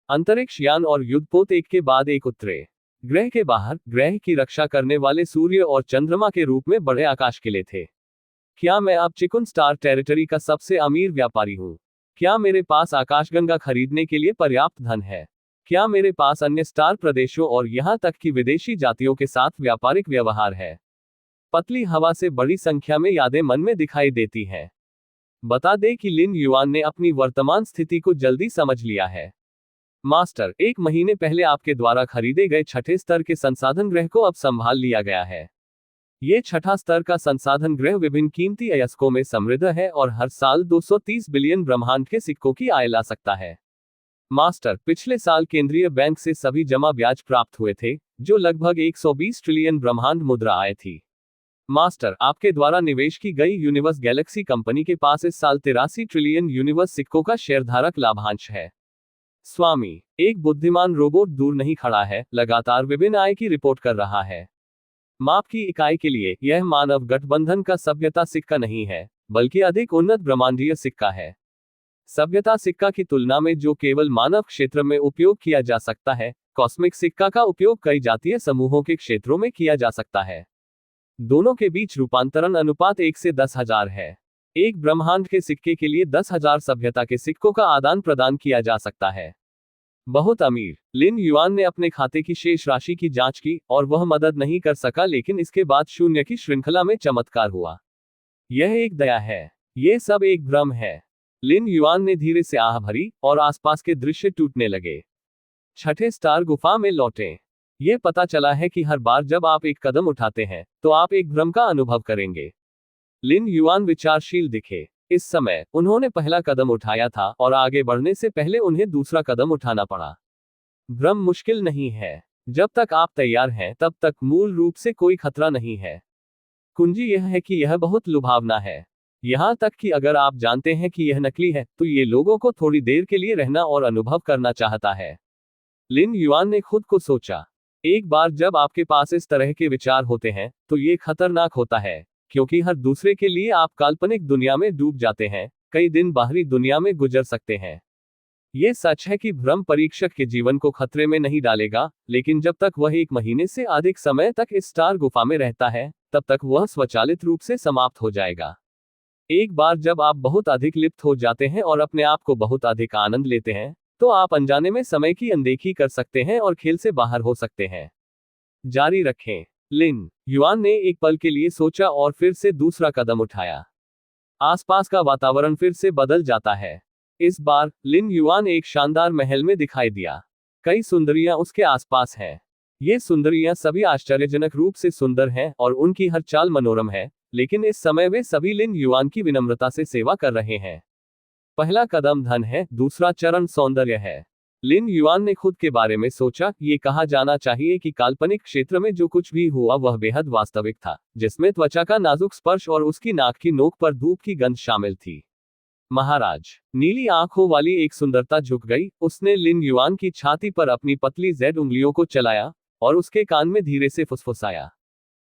अंतरिक्ष यान और युद्धपोत एक के बाद एक उतरे। ग्रह के बाहर ग्रह की रक्षा करने वाले सूर्य और चंद्रमा के रूप में बड़े आकाश किले थे। क्या मैं अब चिकुन स्टार टेरिटरी का सबसे अमीर व्यापारी हूँ? क्या मेरे पास आकाशगंगा खरीदने के लिए पर्याप्त धन है? क्या मेरे पास अन्य स्टार प्रदेशों और यहां तक कि विदेशी जातियों के साथ व्यापारिक व्यवहार है? पतली हवा से बड़ी संख्या में यादें मन में दिखाई देती हैं। बता दें कि लिन युआन ने अपनी वर्तमान स्थिति को जल्दी समझ लिया है। मास्टर, 1 महीने पहले आपके द्वारा खरीदे गए छठे स्तर के संसाधन ग्रह को अब संभाल लिया गया है। ये छठा स्तर का संसाधन ग्रह विभिन्न कीमती अयस्कों में समृद्ध है और हर साल 230 बिलियन ब्रह्मांड के सिक्कों की आय ला सकता है। मास्टर, पिछले साल केंद्रीय बैंक से सभी जमा ब्याज प्राप्त हुए थे, जो लगभग 120 ट्रिलियन ब्रह्मांड मुद्रा आय थी। मास्टर, आपके द्वारा निवेश की गई यूनिवर्स गैलेक्सी कंपनी के पास इस साल 83 ट्रिलियन यूनिवर्स सिक्कों का शेयरधारक लाभांश है। स्वामी, एक बुद्धिमान रोबोट दूर नहीं खड़ा है, लगातार विभिन्न आय की रिपोर्ट कर रहा है। माप की इकाई के लिए यह मानव गठबंधन का सभ्यता सिक्का नहीं है, बल्कि अधिक उन्नत ब्रह्मांडीय सिक्का है। सभ्यता सिक्का की तुलना में जो केवल मानव क्षेत्र में उपयोग किया जा सकता है, कॉस्मिक सिक्का का उपयोग कई जातीय समूहों के क्षेत्रों में किया जा सकता है। दोनों के बीच रूपांतरण अनुपात 1 से 10,000 है। एक ब्रह्मांड के सिक्के के लिए 10,000 सभ्यता के सिक्कों का आदान प्रदान किया जा सकता है। बहुत अमीर। लिन युआन ने अपने खाते की शेष राशि की जांच की और वह मदद नहीं कर सका, लेकिन इसके बाद शून्य की श्रृंखला में चमत्कार हुआ। यह एक दया है। यह सब एक भ्रम है। लिन युआन ने धीरे से आह भरी और आसपास के दृश्य टूटने लगे। छठे स्टार गुफा में लौटें। यह पता चला है कि हर बार जब आप एक कदम उठाते हैं, तो आप एक भ्रम का अनुभव करेंगे। लिन युआन विचारशील दिखे। इस समय उन्होंने पहला कदम उठाया था और आगे बढ़ने से पहले उन्हें दूसरा कदम उठाना पड़ा। भ्रम मुश्किल नहीं है। जब तक आप तैयार हैं, तब तक मूल रूप से कोई खतरा नहीं है। कुंजी यह है कि यह बहुत लुभावना है। यहां तक कि अगर आप जानते हैं कि यह नकली है, तो ये लोगों को थोड़ी देर के लिए रहना और अनुभव करना चाहता है। लिन युआन ने खुद को सोचा। एक बार जब आपके पास इस तरह के विचार होते हैं, तो ये खतरनाक होता है, क्योंकि हर दूसरे के लिए आप काल्पनिक दुनिया में डूब जाते हैं, कई दिन बाहरी दुनिया में गुजर सकते हैं। ये सच है कि भ्रम परीक्षक के जीवन को खतरे में नहीं डालेगा, लेकिन जब तक वह 1 महीने से अधिक समय तक इस स्टार गुफा में रहता है, तब तक वह स्वचालित रूप से समाप्त हो जाएगा। एक बार जब आप बहुत अधिक लिप्त हो जाते हैं और अपने आप को बहुत अधिक आनंद लेते हैं, तो आप अनजाने में समय की अनदेखी कर सकते हैं और खेल से बाहर हो सकते हैं। जारी रखें। लिन युआन ने एक पल के लिए सोचा और फिर से दूसरा कदम उठाया। आसपास का वातावरण फिर से बदल जाता है। इस बार लिन युआन एक शानदार महल में दिखाई दिया। कई सुंदरियां उसके आसपास हैं। ये सुंदरियां सभी आश्चर्यजनक रूप से सुंदर हैं और उनकी हर चाल मनोरम है, लेकिन इस समय वे सभी लिन युआन की विनम्रता से सेवा कर रहे हैं। पहला कदम धन है, दूसरा चरण सौंदर्य है। लिन युआन ने खुद के बारे में सोचा। ये कहा जाना चाहिए कि काल्पनिक क्षेत्र में जो कुछ भी हुआ वह बेहद वास्तविक था, जिसमें त्वचा का नाजुक स्पर्श और उसकी नाक की नोक पर धूप की गंध शामिल थी। महाराज, नीली आंखों वाली एक सुंदरता झुक गई। उसने लिन युआन की छाती पर अपनी पतली जेड उंगलियों को चलाया और उसके कान में धीरे से फुसफुसाया।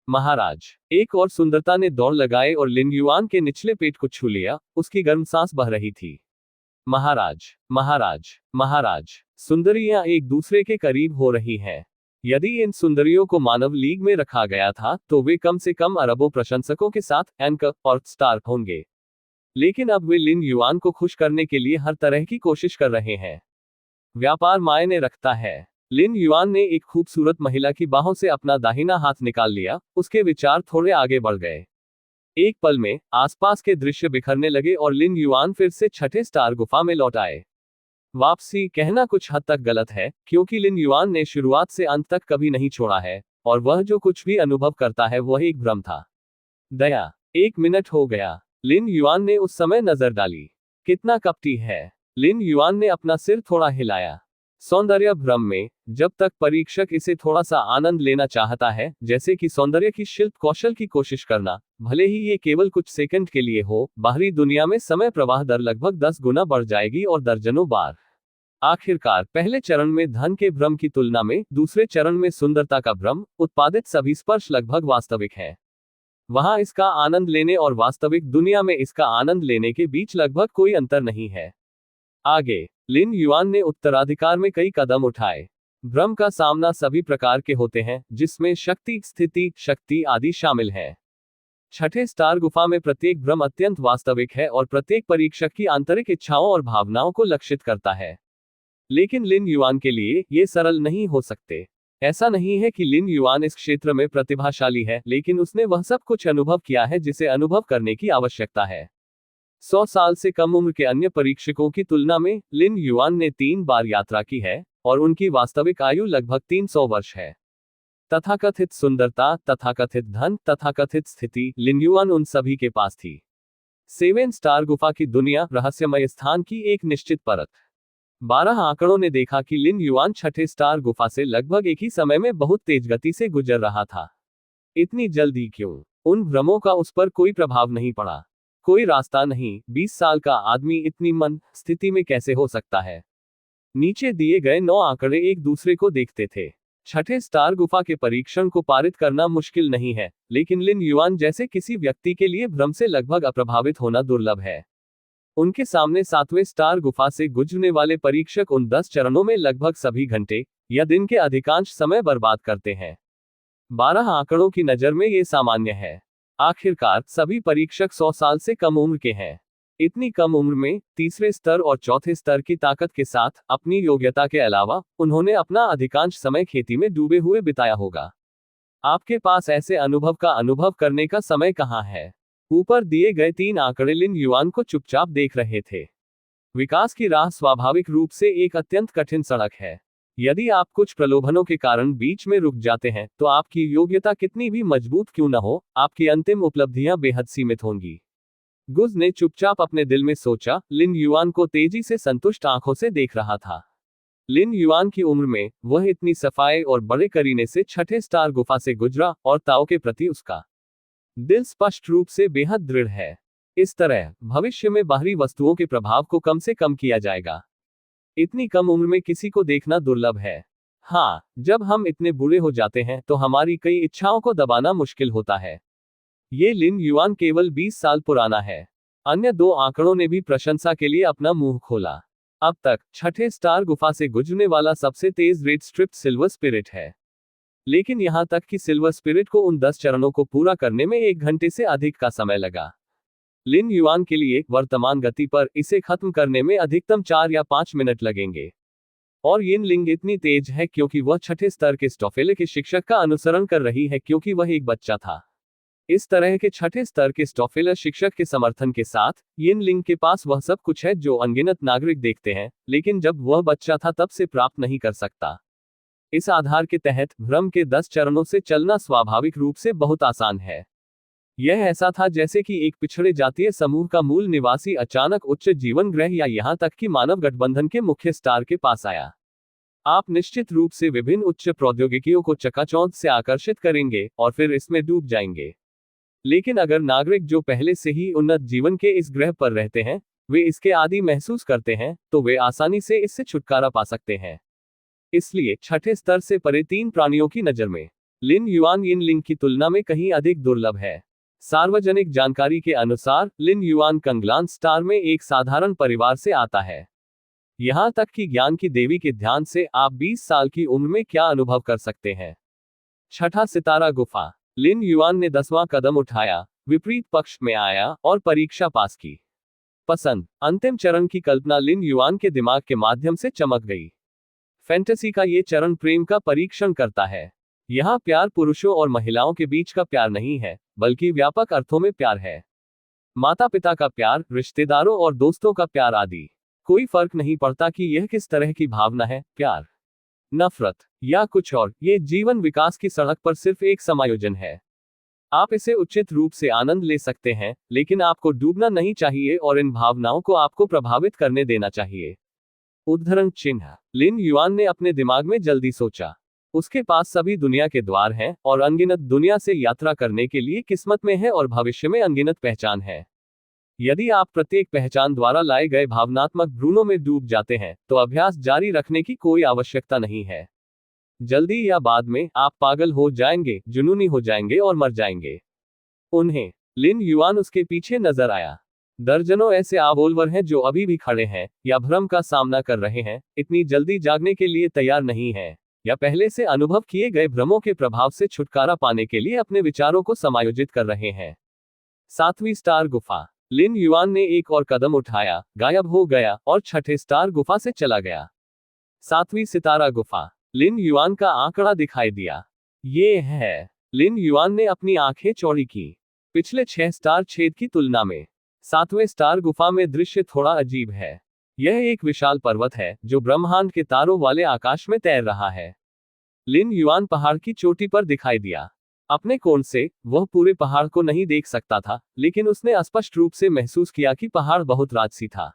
महाराज, एक और सुंदरता ने दौड़ लगाए और लिन युआन के निचले पेट को छू लिया। उसकी गर्म सांस बह रही थी। महाराज, महाराज, महाराज, सुंदरियां एक दूसरे के करीब हो रही हैं। यदि इन सुंदरियों को मानव लीग में रखा गया था, तो वे कम से कम अरबों प्रशंसकों के साथ एंकर और स्टार होंगे। लेकिन अब वे लिन युआन को खुश करने के लिए हर तरह की कोशिश कर रहे हैं। व्यापार मायने रखता है। लिन युआन ने एक खूबसूरत महिला की बाहों से अपना दाहिना हाथ निकाल लिया। उसके विचार थोड़े आगे बढ़ गए। एक पल में आसपास के दृश्य बिखरने लगे और लिन युआन फिर से छठे स्टार गुफा में लौट आए। वापसी कहना कुछ हद तक गलत है, क्योंकि लिन युआन ने शुरुआत से अंत तक कभी नहीं छोड़ा है, और वह जो कुछ भी अनुभव करता है वह एक भ्रम था। दया। 1 मिनट हो गया। लिन युआन ने उस समय नजर डाली। कितना कपटी है। लिन युआन ने अपना सिर थोड़ा हिलाया। सौंदर्य भ्रम में, जब तक परीक्षक इसे थोड़ा सा आनंद लेना चाहता है, जैसे कि सौंदर्य की शिल्प कौशल की कोशिश करना, भले ही ये केवल कुछ सेकंड के लिए हो, बाहरी दुनिया में समय प्रवाह दर लगभग 10 गुना बढ़ जाएगी और दर्जनों बार। आखिरकार पहले चरण में धन के भ्रम की तुलना में दूसरे चरण में सुंदरता का भ्रम उत्पादित सभी स्पर्श लगभग वास्तविक है। वहां इसका आनंद लेने और वास्तविक दुनिया में इसका आनंद लेने के बीच लगभग कोई अंतर नहीं है। आगे लिन युआन ने उत्तराधिकार में कई कदम उठाए। भ्रम का सामना सभी प्रकार के होते हैं, जिसमें शक्ति, स्थिति, शक्ति आदि शामिल है। छठे स्टार गुफा में प्रत्येक भ्रम अत्यंत वास्तविक है और प्रत्येक परीक्षक की आंतरिक इच्छाओं और भावनाओं को लक्षित करता है। लेकिन लिन युआन के लिए ये सरल नहीं हो सकते। ऐसा नहीं है कि लिन युआन इस क्षेत्र में प्रतिभाशाली है, लेकिन उसने वह सब कुछ अनुभव किया है जिसे अनुभव करने की आवश्यकता है। 100 साल से कम उम्र के अन्य परीक्षकों की तुलना में लिन युआन ने 3 बार यात्रा की है और उनकी वास्तविक आयु लगभग 300 वर्ष है। तथाकथित सुंदरता, तथाकथित धन, तथाकथित स्थिति, लिन युआन उन सभी के पास थी। 7 स्टार गुफा की दुनिया, रहस्यमय स्थान की एक निश्चित परत। 12 आंकड़ों ने देखा कि लिन युआन छठे स्टार गुफा से लगभग एक ही समय में बहुत तेज गति से गुजर रहा था। इतनी जल्दी क्यों? उन भ्रमों का उस पर कोई प्रभाव नहीं पड़ा। कोई रास्ता नहीं। 20 साल का आदमी इतनी मन स्थिति में कैसे हो सकता है? नीचे दिए गए 9 आंकड़े एक दूसरे को देखते थे। छठे स्टार गुफा के परीक्षण को पारित करना मुश्किल नहीं है, लेकिन लिन युआन जैसे किसी व्यक्ति के लिए भ्रम से लगभग अप्रभावित होना दुर्लभ है। उनके सामने 7वें स्टार गुफा से गुजरने वाले परीक्षक उन 10 चरणों में लगभग सभी घंटे या दिन के अधिकांश समय बर्बाद करते हैं। 12 आंकड़ों की नज़र में ये सामान्य है। आखिरकार सभी परीक्षक 100 साल से कम उम्र के हैं। इतनी कम उम्र में तीसरे स्तर और चौथे स्तर की ताकत के साथ अपनी योग्यता के अलावा उन्होंने अपना अधिकांश समय खेती में डूबे हुए बिताया होगा। आपके पास ऐसे अनुभव का अनुभव करने का समय कहाँ है? ऊपर दिए गए 3 आंकड़े लिन युआन को चुपचाप देख रहे थे। विकास की राह स्वाभाविक रूप से एक अत्यंत कठिन सड़क है। यदि आप कुछ प्रलोभनों के कारण बीच में रुक जाते हैं, तो आपकी योग्यता कितनी भी मजबूत क्यों न हो, आपकी अंतिम उपलब्धियां बेहद सीमित होंगी। गुज ने चुपचाप अपने दिल में सोचा। लिन युआन को तेजी से संतुष्ट आंखों से देख रहा था। लिन युआन की उम्र में वह इतनी सफाई और बड़े करीने से छठे स्टार गुफा से गुजरा और ताओ के प्रति उसका दिल स्पष्ट रूप से बेहद दृढ़ है। इस तरह भविष्य में बाहरी वस्तुओं के प्रभाव को कम से कम किया जाएगा। इतनी कम उम्र में किसी को देखना दुर्लभ है। हाँ, जब हम इतने बूढ़े हो जाते हैं तो हमारी कई इच्छाओं को दबाना मुश्किल होता है। ये लिन युआन केवल 20 साल पुराना है। अन्य 2 आंकड़ों ने भी प्रशंसा के लिए अपना मुंह खोला। अब तक छठे स्टार गुफा से गुजरने वाला सबसे तेज रेड स्ट्रिप सिल्वर स्पिरिट है। लेकिन यहां तक कि सिल्वर स्पिरिट को उन 10 चरणों को पूरा करने में 1 घंटे से अधिक का समय लगा। लिन युआन के लिए वर्तमान गति पर इसे खत्म करने में अधिकतम 4 या 5 मिनट लगेंगे। और यिन लिंग इतनी तेज है क्योंकि वह छठे स्तर के स्टॉफेले के शिक्षक का अनुसरण कर रही है, क्योंकि वह एक बच्चा था। इस तरह के छठे स्तर के स्टॉफेले शिक्षक के समर्थन के साथ यिन लिंग के पास वह सब कुछ है जो अनगिनत नागरिक देखते हैं, लेकिन जब वह बच्चा था तब से प्राप्त नहीं कर सकता। इस आधार के तहत भ्रम के 10 चरणों से चलना स्वाभाविक रूप से बहुत आसान है। यह ऐसा था जैसे कि एक पिछड़े जातीय समूह का मूल निवासी अचानक उच्च जीवन ग्रह या यहां तक कि मानव गठबंधन के मुख्य स्टार के पास आया। आप निश्चित रूप से विभिन्न उच्च प्रौद्योगिकियों को चकाचौंध से आकर्षित करेंगे और फिर इसमें डूब जाएंगे। लेकिन अगर नागरिक जो पहले से ही उन्नत जीवन के इस ग्रह पर रहते हैं, वे इसके आदी महसूस करते हैं, तो वे आसानी से इससे छुटकारा पा सकते हैं। इसलिए छठे स्तर से परे 3 प्राणियों की नज़र में लिन युआन यिन लिंग की तुलना में कहीं अधिक दुर्लभ है। सार्वजनिक जानकारी के अनुसार लिन युआन कंगलान स्टार में एक साधारण परिवार से आता है। यहां तक कि ज्ञान की देवी के ध्यान से आप 20 साल की उम्र में क्या अनुभव कर सकते हैं। छठा सितारा गुफा। लिन युआन ने 10वां कदम उठाया, विपरीत पक्ष में आया और परीक्षा पास की। पसंद। अंतिम चरण की कल्पना लिन युआन के दिमाग के माध्यम से चमक गई। फैंटेसी का ये चरण प्रेम का परीक्षण करता है। यहाँ प्यार पुरुषों और महिलाओं के बीच का प्यार नहीं है, बल्कि व्यापक अर्थों में प्यार है। माता पिता का प्यार, रिश्तेदारों और दोस्तों का प्यार आदि। कोई फर्क नहीं पड़ता कि यह किस तरह की भावना है, प्यार, नफरत या कुछ और, ये जीवन विकास की सड़क पर सिर्फ एक समायोजन है। आप इसे उचित रूप से आनंद ले सकते हैं, लेकिन आपको डूबना नहीं चाहिए और इन भावनाओं को आपको प्रभावित करने देना चाहिए। उद्धरण चिन्ह। लिन युआन ने अपने दिमाग में जल्दी सोचा। उसके पास सभी दुनिया के द्वार हैं और अनगिनत दुनिया से यात्रा करने के लिए किस्मत में है और भविष्य में अनगिनत पहचान है। यदि आप प्रत्येक पहचान द्वारा लाए गए भावनात्मक भ्रूणों में डूब जाते हैं, तो अभ्यास जारी रखने की कोई आवश्यकता नहीं है। जल्दी या बाद में आप पागल हो जाएंगे, जुनूनी हो जाएंगे और मर जाएंगे। उन्हें लिन युआन उसके पीछे नजर आया। दर्जनों ऐसे आबोलवर हैं जो अभी भी खड़े हैं या भ्रम का सामना कर रहे हैं, इतनी जल्दी जागने के लिए तैयार नहीं हैं। या पहले से अनुभव किए गए भ्रमों के प्रभाव से छुटकारा पाने के लिए अपने विचारों को समायोजित कर रहे हैं। 7वीं स्टार गुफा। लिन युआन ने एक और कदम उठाया, गायब हो गया और 6ठे स्टार गुफा से चला गया। 7वीं सितारा गुफा। लिन युआन का आंकड़ा दिखाई दिया। ये है। लिन युआन ने अपनी आंखें चौड़ी की। पिछले 6 स्टार छेद की तुलना में 7वें स्टार गुफा में दृश्य थोड़ा अजीब है। यह एक विशाल पर्वत है जो ब्रह्मांड के तारों वाले आकाश में तैर रहा है। लिन युआन पहाड़ की चोटी पर दिखाई दिया। अपने कोण से वह पूरे पहाड़ को नहीं देख सकता था, लेकिन उसने स्पष्ट रूप से महसूस किया कि पहाड़ बहुत राजसी था।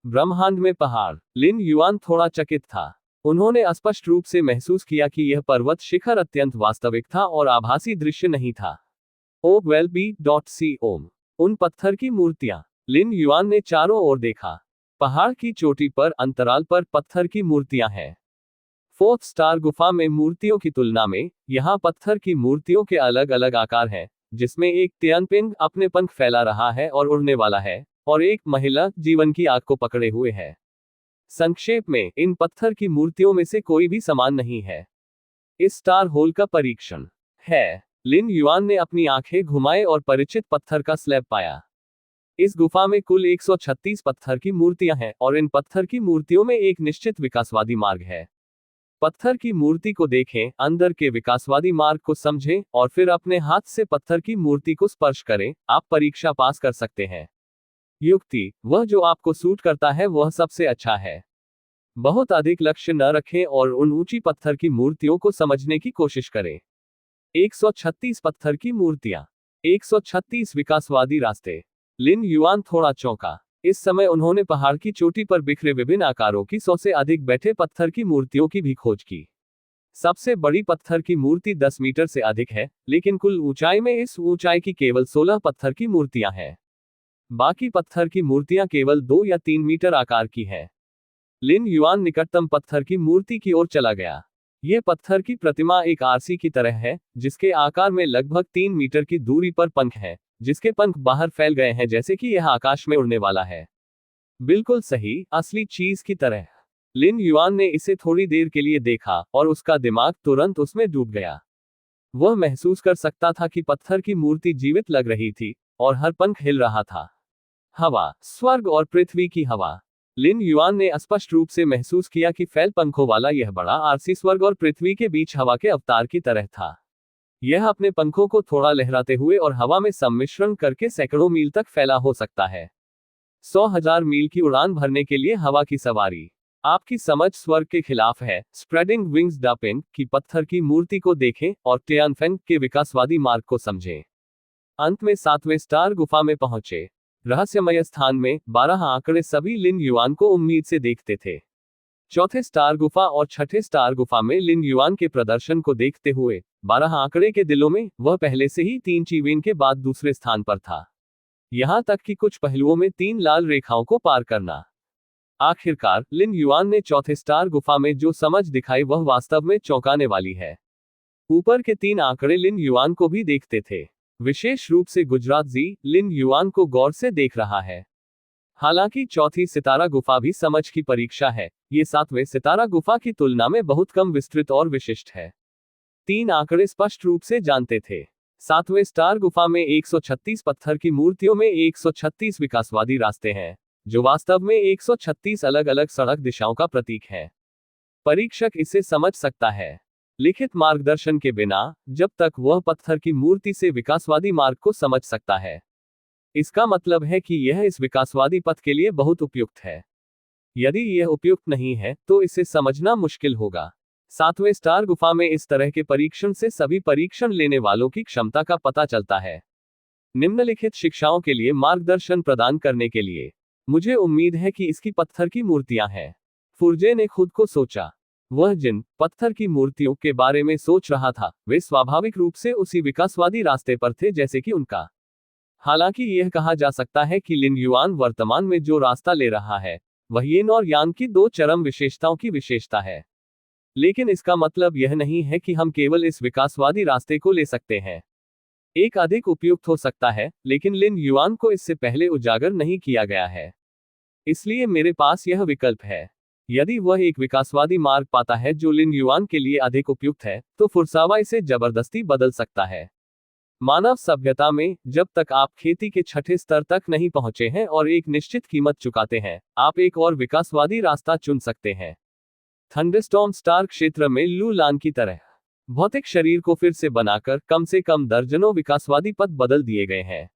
ब्रह्मांड में पहाड़। लिन युआन थोड़ा चकित था। उन्होंने स्पष्ट रूप से महसूस किया कि यह पर्वत शिखर अत्यंत वास्तविक था और आभासी दृश्य नहीं था। OWELLBE.com। उन पत्थर की मूर्तियां। लिन युआन ने चारों ओर देखा। पहाड़ की चोटी पर अंतराल पर पत्थर की मूर्तियां हैं। 4th स्टार गुफा में मूर्तियों की तुलना में यहां पत्थर की मूर्तियों के अलग अलग आकार हैं, जिसमें एक तियानपिंग अपने पंख फैला रहा है और उड़ने वाला है, और एक महिला जीवन की आग को पकड़े हुए है। संक्षेप में, इन पत्थर की मूर्तियों में से कोई भी समान नहीं है। इस स्टार होल का परीक्षण है। लिन युआन ने अपनी आंखें घुमाए और परिचित पत्थर का स्लैब पाया। इस गुफा में कुल 136 पत्थर की मूर्तियां हैं और इन पत्थर की मूर्तियों में एक निश्चित विकासवादी मार्ग है। पत्थर की मूर्ति को देखें, अंदर के विकासवादी मार्ग को समझें और फिर अपने हाथ से पत्थर की मूर्ति को स्पर्श करें। आप परीक्षा पास कर सकते हैं। युक्ति: वह जो आपको सूट करता है वह सबसे अच्छा है। बहुत अधिक लक्ष्य न रखें और उन ऊंची पत्थर की मूर्तियों को समझने की कोशिश करें। 136 पत्थर की मूर्तियां। 136 विकासवादी रास्ते। लिन युआन थोड़ा चौंका। इस समय उन्होंने पहाड़ की चोटी पर बिखरे विभिन्न आकारों की 100 से अधिक बैठे पत्थर की मूर्तियों की भी खोज की। सबसे बड़ी पत्थर की मूर्ति 10 मीटर से अधिक है, लेकिन कुल ऊंचाई में इस ऊंचाई की केवल 16 पत्थर की मूर्तियां हैं। बाकी पत्थर की मूर्तियां केवल 2 या 3 मीटर आकार की हैं। लिन युआन निकटतम पत्थर की मूर्ति की ओर चला गया। यह पत्थर की प्रतिमा एक आरसी की तरह है, जिसके आकार में लगभग 3 मीटर की दूरी पर पंख है, जिसके पंख बाहर फैल गए हैं जैसे कि यह आकाश में उड़ने वाला है। बिल्कुल सही, असली चीज की तरह। लिन युआन ने इसे थोड़ी देर के लिए देखा और उसका दिमाग तुरंत उसमें डूब गया। वह महसूस कर सकता था कि पत्थर की मूर्ति जीवित लग रही थी और हर पंख हिल रहा था। हवा, स्वर्ग और पृथ्वी की हवा। लिन युआन ने स्पष्ट रूप से महसूस किया कि फैल पंखों वाला यह बड़ा आरसी स्वर्ग और पृथ्वी के बीच हवा के अवतार की तरह था। यह अपने पंखों को थोड़ा लहराते हुए और हवा में सम्मिश्रण करके सैकड़ों मील तक फैला हो सकता है। 100,000 मील की उड़ान भरने के लिए हवा की सवारी। आपकी समझ स्वर्ग के खिलाफ है। स्प्रेडिंग विंग्स डापिन की पत्थर की मूर्ति को देखें और टियानफेंग के विकासवादी मार्ग को समझें। अंत में 7वें स्टार गुफा में पहुंचे। रहस्यमय स्थान में 12 आंकड़े सभी लिन युआन को उम्मीद से देखते थे। 4थे स्टार गुफा और 6ठे स्टार गुफा में लिन युआन के प्रदर्शन को देखते हुए 12 आंकड़े के दिलों में वह पहले से ही 3 चीवेन के बाद दूसरे स्थान पर था। यहां तक कि कुछ पहलुओं में 3 लाल रेखाओं को पार करना। आखिरकार लिन युआन ने 4थे स्टार गुफा में जो समझ दिखाई वह वास्तव में चौंकाने वाली है। ऊपर के 3 आंकड़े लिन युआन को भी देखते थे। विशेष रूप से गुजरात जी लिन युआन को गौर से देख रहा है। हालांकि 4थी सितारा गुफा भी समझ की परीक्षा है, ये 7वें सितारा गुफा की तुलना में बहुत कम विस्तृत और विशिष्ट है। 3 आंकड़े स्पष्ट रूप से जानते थे। 7वें स्टार गुफा में 136 पत्थर की मूर्तियों में 136 विकासवादी रास्ते हैं, जो वास्तव में 136 अलग अलग सड़क दिशाओं का प्रतीक है। परीक्षक इसे समझ सकता है, लिखित मार्गदर्शन के बिना, जब तक वह पत्थर की मूर्ति से विकासवादी मार्ग को समझ सकता है। इसका मतलब है कि यह इस विकासवादी पथ के लिए बहुत उपयुक्त है। यदि यह उपयुक्त नहीं है, तो इसे समझना मुश्किल होगा। 7वें स्टार गुफा में इस तरह के परीक्षण से सभी परीक्षण लेने वालों की क्षमता का पता चलता है। निम्नलिखित शिक्षाओं के लिए मार्गदर्शन प्रदान करने के लिए मुझे उम्मीद है कि इसकी पत्थर की मूर्तियां हैं। फुर्जे ने खुद को सोचा। वह जिन पत्थर की मूर्तियों के बारे में सोच रहा था, वे स्वाभाविक रूप से उसी विकासवादी रास्ते पर थे जैसे कि उनका। हालांकि यह कहा जा सकता है कि लिन युआन वर्तमान में जो रास्ता ले रहा है, वह यिन और यांग की 2 चरम विशेषताओं की विशेषता है। लेकिन इसका मतलब यह नहीं है कि हम केवल इस विकासवादी रास्ते को ले सकते हैं। एक अधिक उपयुक्त हो सकता है, लेकिन लिन युआन को इससे पहले उजागर नहीं किया गया है। इसलिए मेरे पास यह विकल्प है। यदि वह एक विकासवादी मार्ग पाता है जो लिन युआन के लिए अधिक उपयुक्त है, तो फुरसावा इसे जबरदस्ती बदल सकता है। मानव सभ्यता में, जब तक आप खेती के छठे स्तर तक नहीं पहुंचे हैं और एक निश्चित कीमत चुकाते हैं, आप एक और विकासवादी रास्ता चुन सकते हैं। थंडरस्टॉर्म स्टार क्षेत्र में लू लान की तरह भौतिक शरीर को फिर से बनाकर कम से कम दर्जनों विकासवादी पद बदल दिए गए हैं।